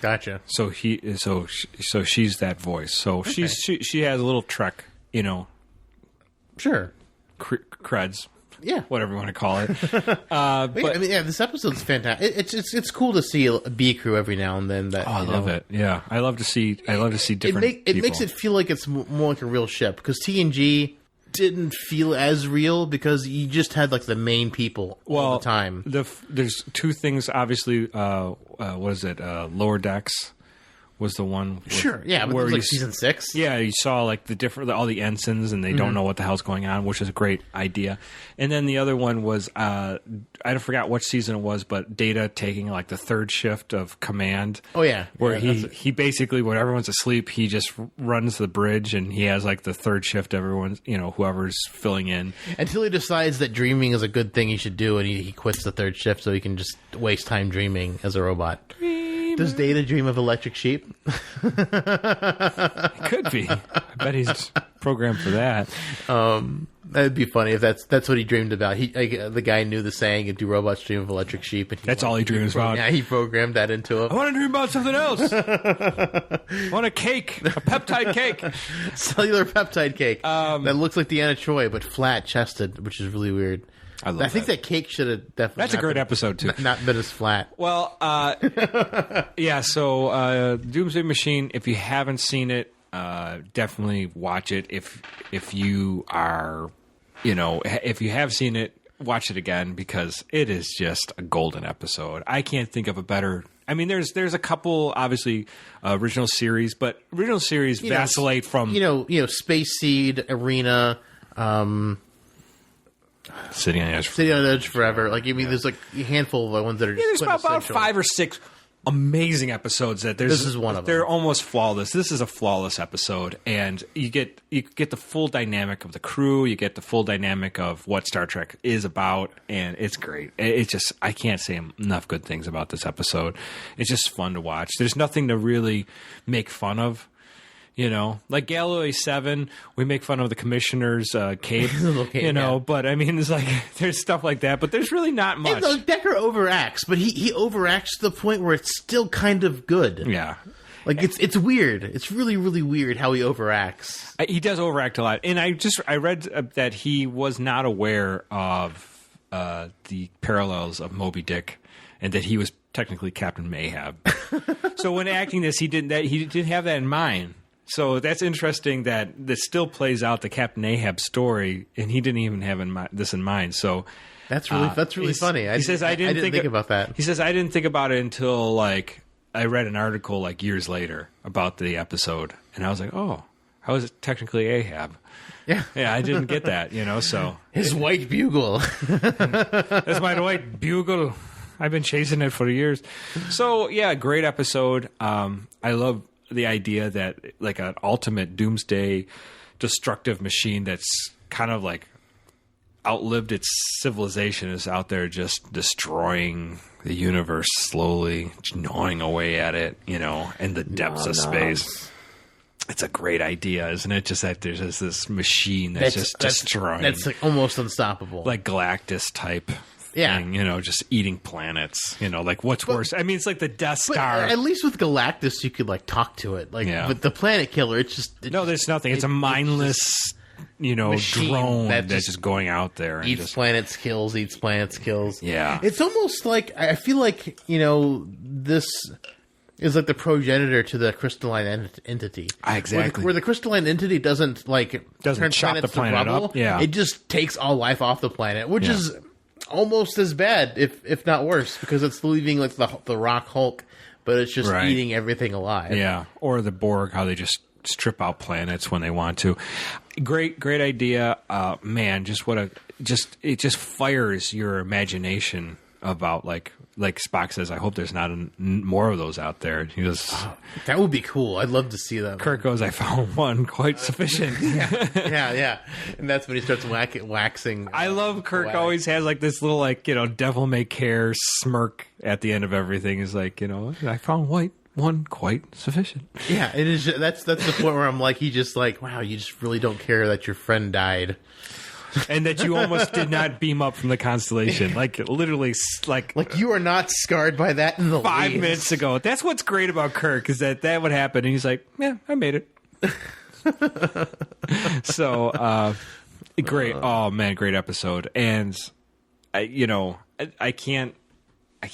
Gotcha. So she's that voice. So okay. she has a little Trek, sure, creds. Yeah, whatever you want to call it. But this episode's fantastic. It's cool to see a B crew every now and then. I love it. Yeah, I love to see different. It makes it feel like it's more like a real ship because TNG didn't feel as real because you just had like the main people all the time. There's 2 things, obviously. What is it? Lower Decks, was the one. Sure, yeah, but it where was you like season 6. Yeah, you saw like all the ensigns, and they don't know what the hell's going on, which is a great idea. And then the other one was I forgot what season it was, but Data taking like the third shift of command. Oh yeah, where he basically, when everyone's asleep, he just runs the bridge, and he has like the third shift. Everyone's, whoever's filling in until he decides that dreaming is a good thing he should do, and he quits the third shift so he can just waste time dreaming as a robot. Does Data dream of electric sheep? It could be. I bet he's programmed for that. That'd be funny if that's what he dreamed about. The guy knew the saying, "Do robots dream of electric sheep?" And that's all he dreams about. Yeah, he programmed that into him. I want to dream about something else. I want a cake, a peptide cake, cellular peptide cake that looks like Deanna Troi but flat chested, which is really weird. I think that cake should have definitely. That's a great episode too. Not been as flat. Well, yeah. So, Doomsday Machine. If you haven't seen it, definitely watch it. If you are, if you have seen it, watch it again because it is just a golden episode. I can't think of a better. I mean, there's a couple obviously original series, but original series vacillate from Space Seed, Arena. City on Edge. City on Edge forever. Like, there's like a handful of ones that are just there's about 5 or 6 amazing episodes that there's. This is one of them. They're almost flawless. This is a flawless episode, and you get the full dynamic of the crew. You get the full dynamic of what Star Trek is about, and it's great. It's just I can't say enough good things about this episode. It's just fun to watch. There's nothing to really make fun of. Like Galloway 7, we make fun of the commissioner's cape, but I mean, it's like, there's stuff like that, but there's really not much. And Decker overacts, but he overacts to the point where it's still kind of good. Yeah. Like, it's weird. It's really, really weird how he overacts. He does overact a lot. And I read that he was not aware of the parallels of Moby Dick and that he was technically Captain Mayhab. So when acting this, he didn't have that in mind. So that's interesting that this still plays out the Captain Ahab story, and he didn't even have this in mind. So that's really funny. He says I didn't think about that. He says I didn't think about it until like I read an article like years later about the episode, and I was like, oh, how is it technically Ahab? Yeah, I didn't get that. So his white bugle. That's my white bugle. I've been chasing it for years. So yeah, great episode. I love the idea that like an ultimate doomsday destructive machine that's kind of like outlived its civilization is out there just destroying the universe slowly, gnawing away at it, in the depths of space. It's a great idea, isn't it? Just that there's this machine that's just destroying. That's like almost unstoppable. Like Galactus type. Thing, just eating planets. Like what's worse? I mean, it's like the Death Star. At least with Galactus, you could like talk to it. Like, but the Planet Killer, no, there's nothing. It's a mindless, drone that's just going out there and eats planets, kills. Yeah, it's almost like I feel like this is like the progenitor to the crystalline entity. Exactly. Where the crystalline entity doesn't turn chop the planet up. Yeah, it just takes all life off the planet, which is almost as bad, if not worse, because it's leaving like the rock Hulk, but it's just eating everything alive. Yeah, or the Borg, how they just strip out planets when they want to. Great idea, man. It just fires your imagination about like Spock says, I hope there's not more of those out there. He goes, that would be cool. I'd love to see that. Kirk goes, I found one quite sufficient. yeah. And that's when he starts waxing. I love Kirk always has like this little devil may care smirk at the end of everything. Is like, I found one quite sufficient. Yeah, it is. That's the point where I'm like, he just like, wow, you just really don't care that your friend died. And that you almost did not beam up from the constellation. Like, literally, like you are not scarred by that in the 5 minutes ago. That's what's great about Kirk, is that would happen. And he's like, yeah, I made it. So, great. Oh, man, great episode. And, I can't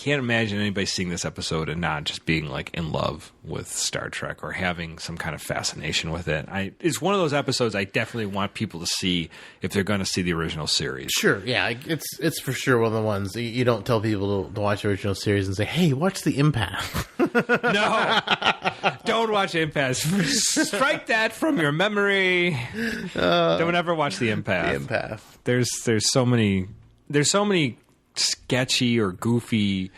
imagine anybody seeing this episode and not just being like in love with Star Trek or having some kind of fascination with it. It's one of those episodes I definitely want people to see if they're going to see the original series. Sure, yeah, it's for sure one of the ones you don't tell people to watch the original series and say, "Hey, watch the Empath." Don't watch Empath. Strike that from your memory. Don't ever watch The Empath. The Empath. There's so many sketchy or goofy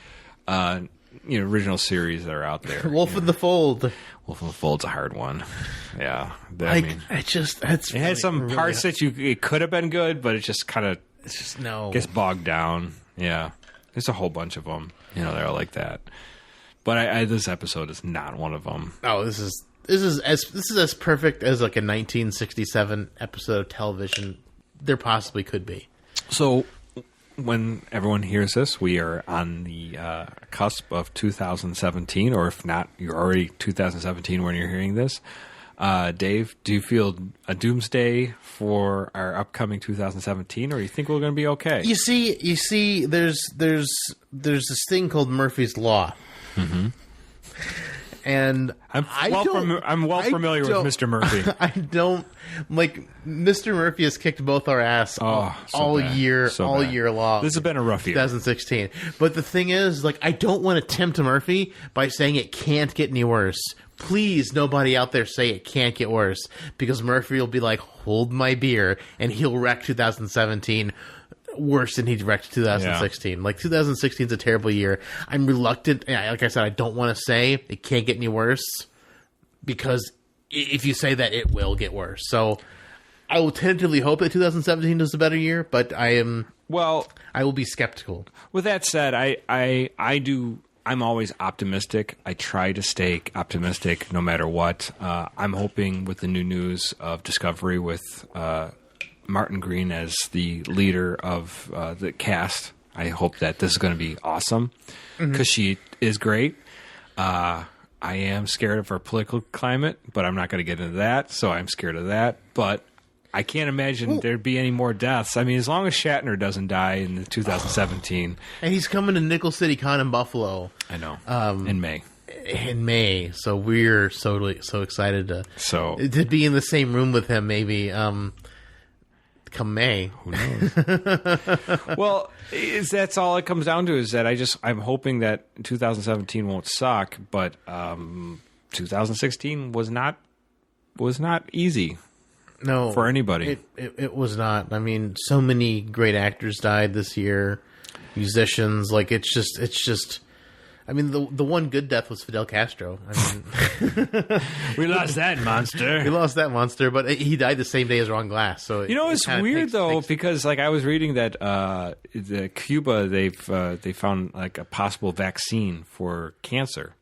original series that are out there. Wolf in the Fold. Wolf in the Fold's a hard one. Yeah. It had some parts that it could have been good, but it just kind of gets bogged down. Yeah. There's a whole bunch of them, they're all like that. But this episode is not one of them. Oh, this is as perfect as like a 1967 episode of television there possibly could be. So when everyone hears this, we are on the cusp of 2017, or if not, you're already 2017 when you're hearing this. Dave, do you feel a doomsday for our upcoming 2017, or you think we're going to be okay? You see, there's this thing called Murphy's Law, and I'm well familiar with Mr. Murphy. I don't like Mr. Murphy has kicked both our ass all year long. This has been a rough year, 2016. But the thing is, like, I don't want to tempt Murphy by saying it can't get any worse. Please, nobody out there say it can't get worse, because Murphy will be like, hold my beer, and he'll wreck 2017 worse than he wrecked 2016. Yeah. Like, 2016 is a terrible year. I'm reluctant. Like I said, I don't want to say it can't get any worse, because if you say that, it will get worse. So I will tentatively hope that 2017 is a better year, but I will be skeptical. With that said, I'm always optimistic. I try to stay optimistic no matter what. I'm hoping with the new news of Discovery with Martin Green as the leader of the cast, I hope that this is going to be awesome, because she is great. I am scared of our political climate, but I'm not going to get into that, so I'm scared of that. But I can't imagine there'd be any more deaths. I mean, as long as Shatner doesn't die in 2017. And he's coming to Nickel City Con in Buffalo. I know. In May. In May. So we're so excited to be in the same room with him, maybe. Come May. Who knows? Well, that's all it comes down to, is that I'm hoping that 2017 won't suck, but 2016 was not easy. No, for anybody. It was not. I mean, so many great actors died this year, musicians. Like, it's just. I mean, the one good death was Fidel Castro. I mean, we lost that monster. But he died the same day as Ron Glass. So it's weird because like I was reading that the Cuba they found like a possible vaccine for cancer.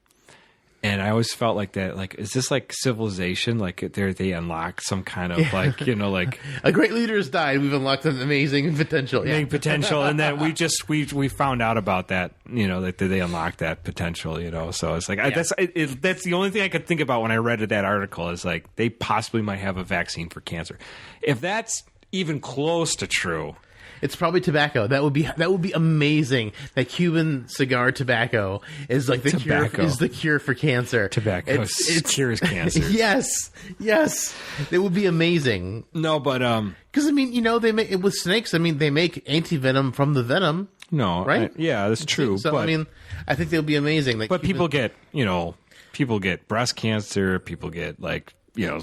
And I always felt like that, like, is this like civilization? Like, they unlock some kind of, like, like... A great leader has died. We've unlocked an amazing potential. Amazing potential. And then we found out about that, that they unlocked that potential, So it's like, that's the only thing I could think about when I read that article, is like, they possibly might have a vaccine for cancer. If that's even close to true... It's probably tobacco. That would be amazing. That Cuban cigar tobacco is like the cure for cancer. Tobacco cures cancer. Yes. It would be amazing. No, but because I mean, they make it with snakes. I mean, they make anti-venom from the venom. No, right? That's true. So I mean, I think they would be amazing. But people get breast cancer. People get like.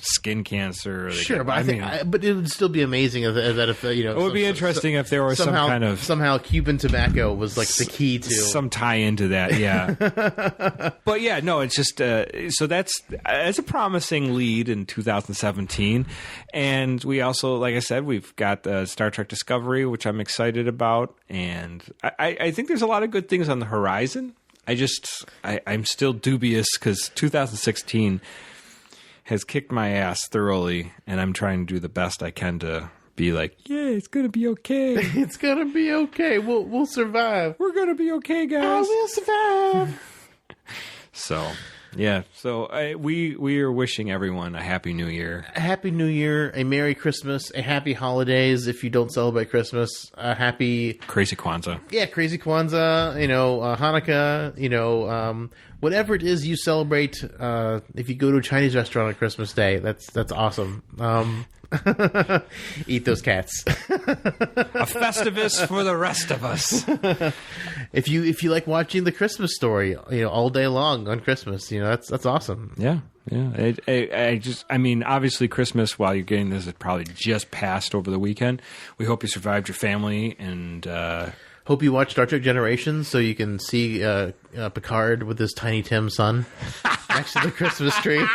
Skin cancer. Sure, but but it would still be amazing if it would be interesting if there was somehow Cuban tobacco was like the key to some tie into that. Yeah, but yeah, no, it's just so that's a promising lead in 2017, and we also, like I said, we've got Star Trek Discovery, which I'm excited about, and I think there's a lot of good things on the horizon. I'm still dubious because 2016. Has kicked my ass thoroughly, and I'm trying to do the best I can to be like, yeah, it's gonna be okay. It's gonna be okay. We'll survive. We're gonna be okay, guys. We'll survive. So, yeah. So we are wishing everyone a happy New Year. A happy New Year, a Merry Christmas, a happy holidays if you don't celebrate Christmas. A happy Crazy Kwanzaa. Yeah, Crazy Kwanzaa. Hanukkah. Whatever it is you celebrate, if you go to a Chinese restaurant on Christmas Day, that's awesome. Eat those cats. A Festivus for the rest of us. If you like watching the Christmas Story, all day long on Christmas, that's awesome. Yeah. I mean, obviously Christmas, while you're getting this, it probably just passed over the weekend. We hope you survived your family, and hope you watch Star Trek Generations so you can see Picard with his Tiny Tim son next to the Christmas tree.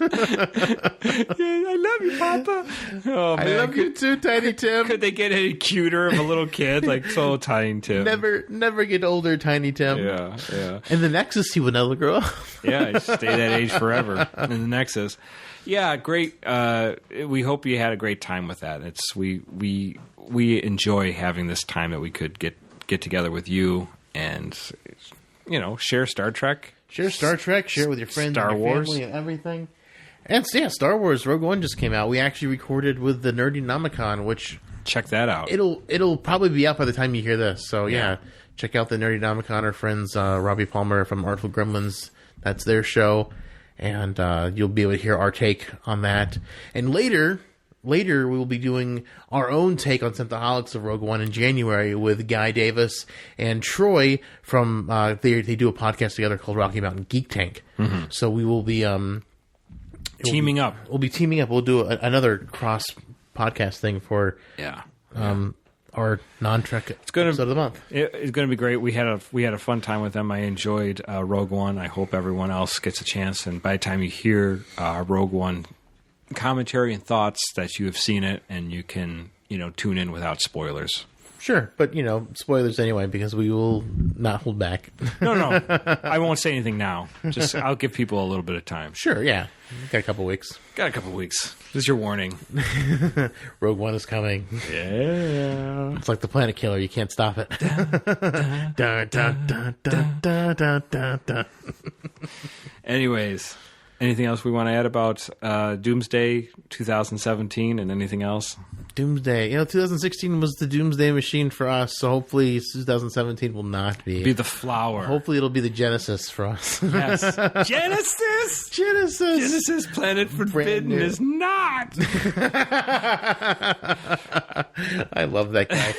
I love you, Papa. Oh, man. I love you too, Tiny Tim. Could they get any cuter of a little kid? Like, so Tiny Tim. Never get older, Tiny Tim. Yeah. In the Nexus, he would never grow up. Yeah, stay that age forever in the Nexus. Yeah, great. We hope you had a great time with that. We enjoy having this time that we could get together with you and share Star Trek. Share Star Trek. Share with your friends, Star and your Wars, family, and everything. And yeah, Star Wars Rogue One just came out. We actually recorded with the Nerdy Nomicon, which check that out. It'll probably be out by the time you hear this. So yeah, check out the Nerdy Nomicon. Our friends Robbie Palmer from Artful Gremlins. That's their show, and you'll be able to hear our take on that. And later we will be doing our own take on Synthaholics of Rogue One in January with Guy Davis and Troy from they do a podcast together called Rocky Mountain Geek Tank. Mm-hmm. So we will be teaming up. We'll be teaming up. We'll do another cross podcast thing for our non-Trek episode of the month. It's going to be great. We had a fun time with them. I enjoyed Rogue One. I hope everyone else gets a chance. And by the time you hear Rogue One commentary and thoughts, that you have seen it and you can tune in without spoilers. Sure, but spoilers anyway, because we will not hold back. No, I won't say anything now. Just I'll give people a little bit of time. Sure, yeah. Got a couple weeks. This is your warning. Rogue One is coming. Yeah. It's like the Planet Killer. You can't stop it. Anyways, anything else we want to add about Doomsday 2017 and anything else? Doomsday. 2016 was the Doomsday Machine for us, so hopefully 2017 will not be. Be the flower. Hopefully it'll be the Genesis for us. Yes. Genesis, Planet Forbidden is not. I love that guy.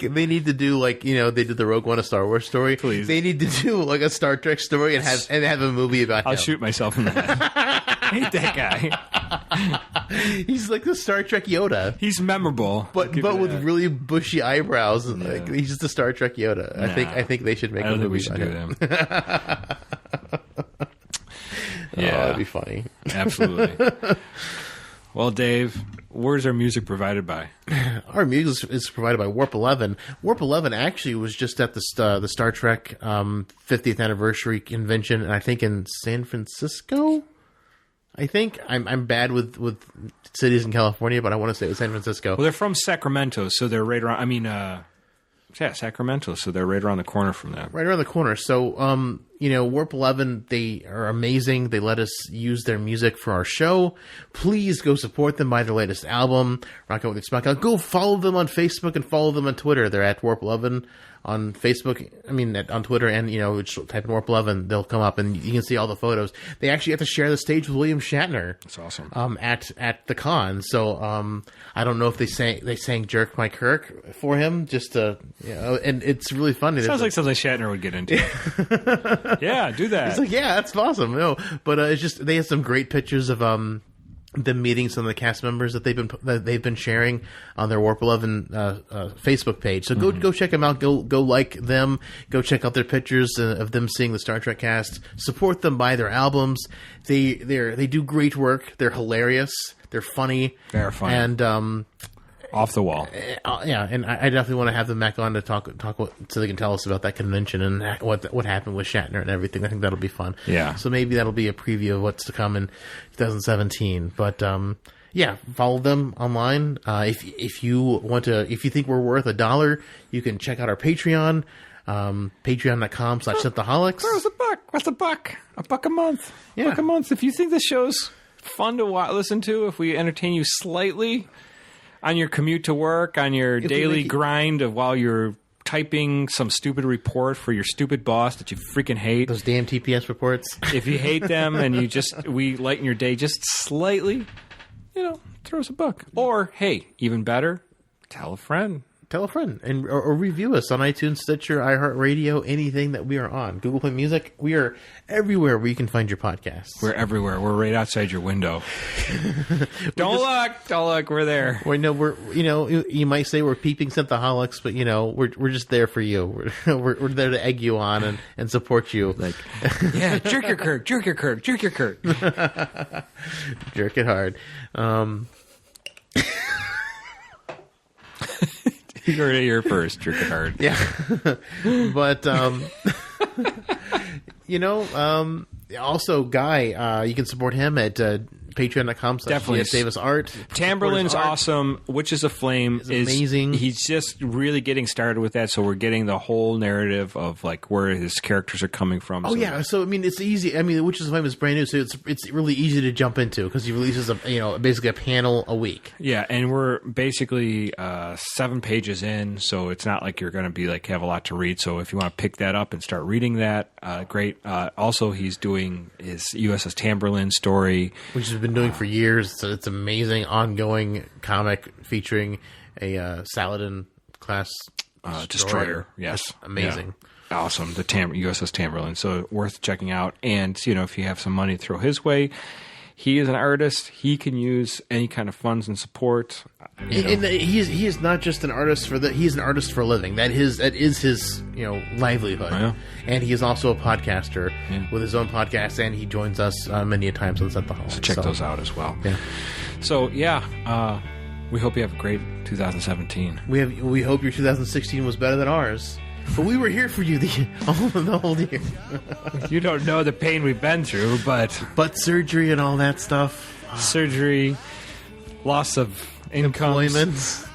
They need to do they did the Rogue One, a Star Wars story. Please. They need to do a Star Trek story and have a movie about him. I'll shoot myself in the head. I hate that guy. He's like the Star Trek Yoda. He's memorable, but with really bushy eyebrows. Yeah. He's just a Star Trek Yoda. Nah, I think they should make a movie. We should do him. Yeah, that'd be funny. Absolutely. Well, Dave, where's our music provided by? Our music is provided by Warp 11. Warp 11 actually was just at the Star Trek 50th anniversary convention, and I think in San Francisco. I think I'm bad with cities in California, but I want to say it was San Francisco. Well, they're from Sacramento, so they're right around. Sacramento, so they're right around the corner from that. Right around the corner. So, Warp 11, they are amazing. They let us use their music for our show. Please go support them, buy their latest album, Rock Out With Your Smock Out. Go follow them on Facebook and follow them on Twitter. They're at Warp 11 on Facebook. On Twitter, and, just type in Warp 11. They'll come up, and you can see all the photos. They actually have to share the stage with William Shatner. That's awesome. At the con. So, I don't know if they sang Jerk My Kirk for him, just to, and it's really funny. Sounds like something Shatner would get into. Yeah, do that. It's like, yeah, that's awesome. No, but it's just, they have some great pictures of them meeting some of the cast members that they've been sharing on their Warp 11 Facebook page. So go check them out. Go like them. Go check out their pictures of them seeing the Star Trek cast. Support them, buy their albums. They do great work. They're hilarious. They're funny. They're funny. And off the wall. Yeah, and I definitely want to have them back on to talk so they can tell us about that convention and what happened with Shatner and everything. I think that'll be fun. Yeah. So maybe that'll be a preview of what's to come in 2017. But follow them online. If you think we're worth $1, you can check out our Patreon. Patreon.com/Synthaholics. Where's the buck? What's a buck? $1 a month. Yeah. $1 a month. If you think this show's fun to listen to, if we entertain you slightly on your commute to work, on your daily grind of while you're typing some stupid report for your stupid boss that you freaking hate. Those damn TPS reports. If you hate them and we lighten your day just slightly, throw us a buck. Or, hey, even better, tell a friend. Tell a friend and or review us on iTunes, Stitcher, iHeartRadio, anything that we are on. Google Play Music. We are everywhere where you can find your podcasts. We're everywhere. We're right outside your window. Don't look. We're there. We're you might say we're peeping Synthaholics, but we're just there for you. We're there to egg you on and support you. Like, yeah, jerk your Kirk. Jerk your Kirk. Jerk it hard. You heard it here first. Jerk it hard. Yeah. But, also, Guy, you can support him at patreon.com/GSDavisArt. Tamberlin's awesome. Witches of Flame is amazing. He's just really getting started with that, so we're getting the whole narrative of like where his characters are coming from. Oh, yeah. So, it's easy. Witches of Flame is brand new, so it's really easy to jump into because he releases basically a panel a week. Yeah, and we're basically 7 pages in, so it's not like you're going to be like have a lot to read. So if you want to pick that up and start reading that, great. Also, he's doing his USS Tamberlin story, which has been doing for years. So it's amazing, ongoing comic featuring a Saladin class destroyer. Yes, amazing, awesome. The USS Tamberlin, so worth checking out. And if you have some money to throw his way, he is an artist. He can use any kind of funds and support. And he is not just an artist he's an artist for a living. That is his livelihood. Yeah. And he is also a podcaster with his own podcast, and he joins us many a times on Synthaholics. So check those out as well. Yeah. So we hope you have a great 2017. We hope your 2016 was better than ours. But we were here for you the whole year. You don't know the pain we've been through, but surgery and all that stuff. Surgery, loss of employment.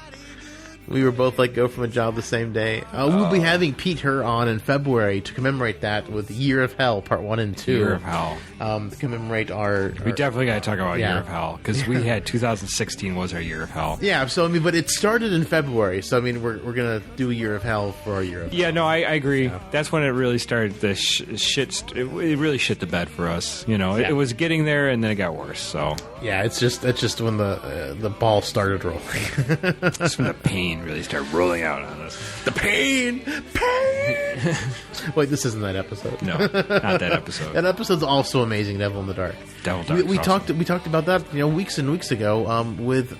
We were both let go from a job the same day. We'll be having Pete Her on in February to commemorate that with Year of Hell, Part 1 and 2. Year of Hell. To commemorate our... We definitely got to talk about Year of Hell, because we had 2016 was our Year of Hell. Yeah, so, but it started in February, so, we're going to do a Year of Hell for our Year of Hell. Yeah, no, I agree. Yeah. That's when it really started, the shit, it really shit the bed for us. It was getting there, and then it got worse, so... Yeah, that's just when the ball started rolling. That's when the pain really started rolling out on us. The pain! Wait, this isn't that episode. No, not that episode. That episode's also amazing, Devil in the Dark. Devil in the Dark. We talked about that weeks and weeks ago with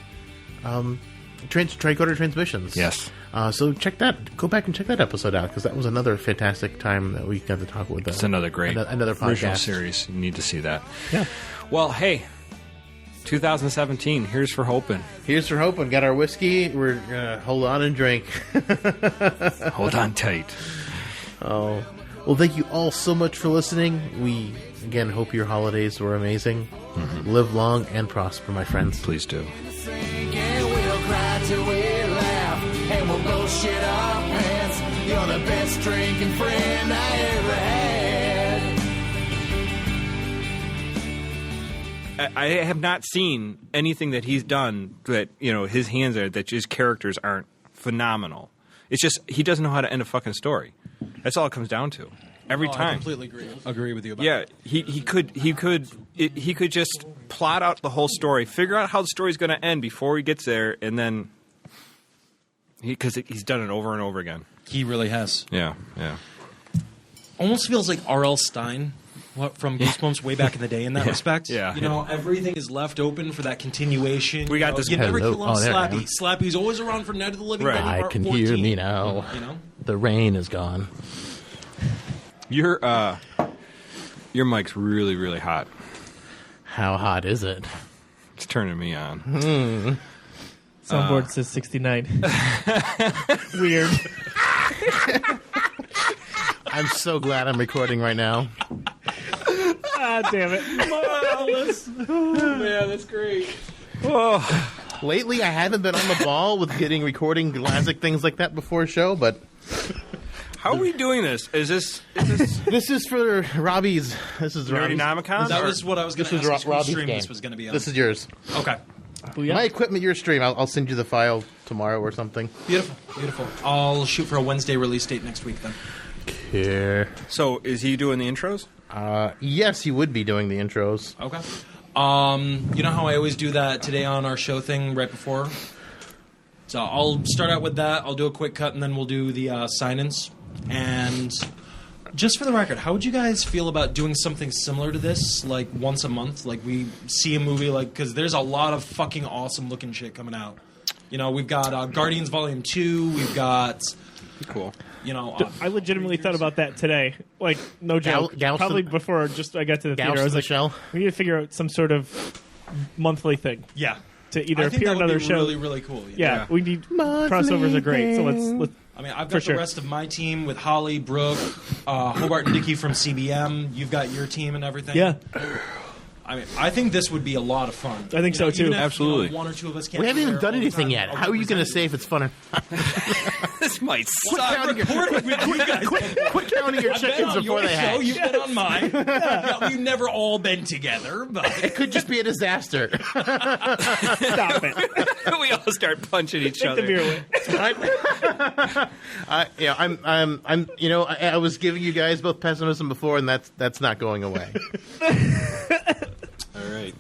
Tricorder Transmissions. Yes. So go back and check that episode out, because that was another fantastic time that we got to talk with. It's another great another podcast original series. You need to see that. Yeah. Well, hey. 2017. Here's for hoping. Here's for hoping. Got our whiskey. We're gonna hold on and drink. Hold on tight. Oh, well, thank you all so much for listening. We again hope your holidays were amazing. Mm-hmm. Live long and prosper, my friends. Please do. And we'll both shit our pants. You're the best drinking friend I ever had. I have not seen anything that he's done that, his hands are, that his characters aren't phenomenal. It's just, he doesn't know how to end a fucking story. That's all it comes down to. Every time. I completely agree with you about that. Yeah, he could just plot out the whole story, figure out how the story's going to end before he gets there, and then... Because he's done it over and over again. He really has. Yeah. Almost feels like R.L. Stine from Goosebumps way back in the day in that respect. Yeah. Everything is left open for that continuation. We got this. You never kill off Slappy. Slappy's always around for Night of the Living Dead. I can 14. Hear me now. The rain is gone. Your mic's really, really hot. How hot is it? It's turning me on. Soundboard says 69. Weird. I'm so glad I'm recording right now. Damn it. Marvelous. Oh, man, that's great. Oh. Lately, I haven't been on the ball with recording classic things like that before a show, but... How are we doing this? Is this... This is for Robbie's... This is Robbie's... Nerdynomicon? That was what I was going to ask. Robbie's stream game. This was going to be on. This is yours. Okay. Booyah. My equipment, your stream. I'll send you the file tomorrow or something. Beautiful. I'll shoot for a Wednesday release date next week then. Okay. So, is he doing the intros? Yes, he would be doing the intros. Okay. You know how I always do that today on our show thing right before? So I'll start out with that. I'll do a quick cut, and then we'll do the sign-ins. And just for the record, how would you guys feel about doing something similar to this, like once a month? Like we see a movie, like because there's a lot of fucking awesome looking shit coming out. You know, we've got Guardians Volume 2. We've got Cool. You know, I legitimately thought about that today. Like, no joke. Probably before I got to the theater. I was like, Shell. we need to figure out some sort of monthly thing. Yeah. To either I think appear that on would another be show. really, really cool. Yeah, we need crossovers are great. So let's I mean, I've got the rest of my team with Holly, Brooke, Hobart and Dickey from CBM. You've got your team and everything. Yeah. I mean, I think this would be a lot of fun. I think so, too. Even if, Absolutely. You know, one or two of us can't We haven't be even there done all the anything time, yet. I'll How are you going to represent say if it's fun or This might Quit suck. counting your- quit counting your I've been chickens on before your they show, hatch. you've been on mine. Yeah, we've never all been together, but It could just be a disaster. stop it. We all start punching each Take the other. beer away. I'm. You know, I was giving you guys both pessimism before, and that's not going away. All right.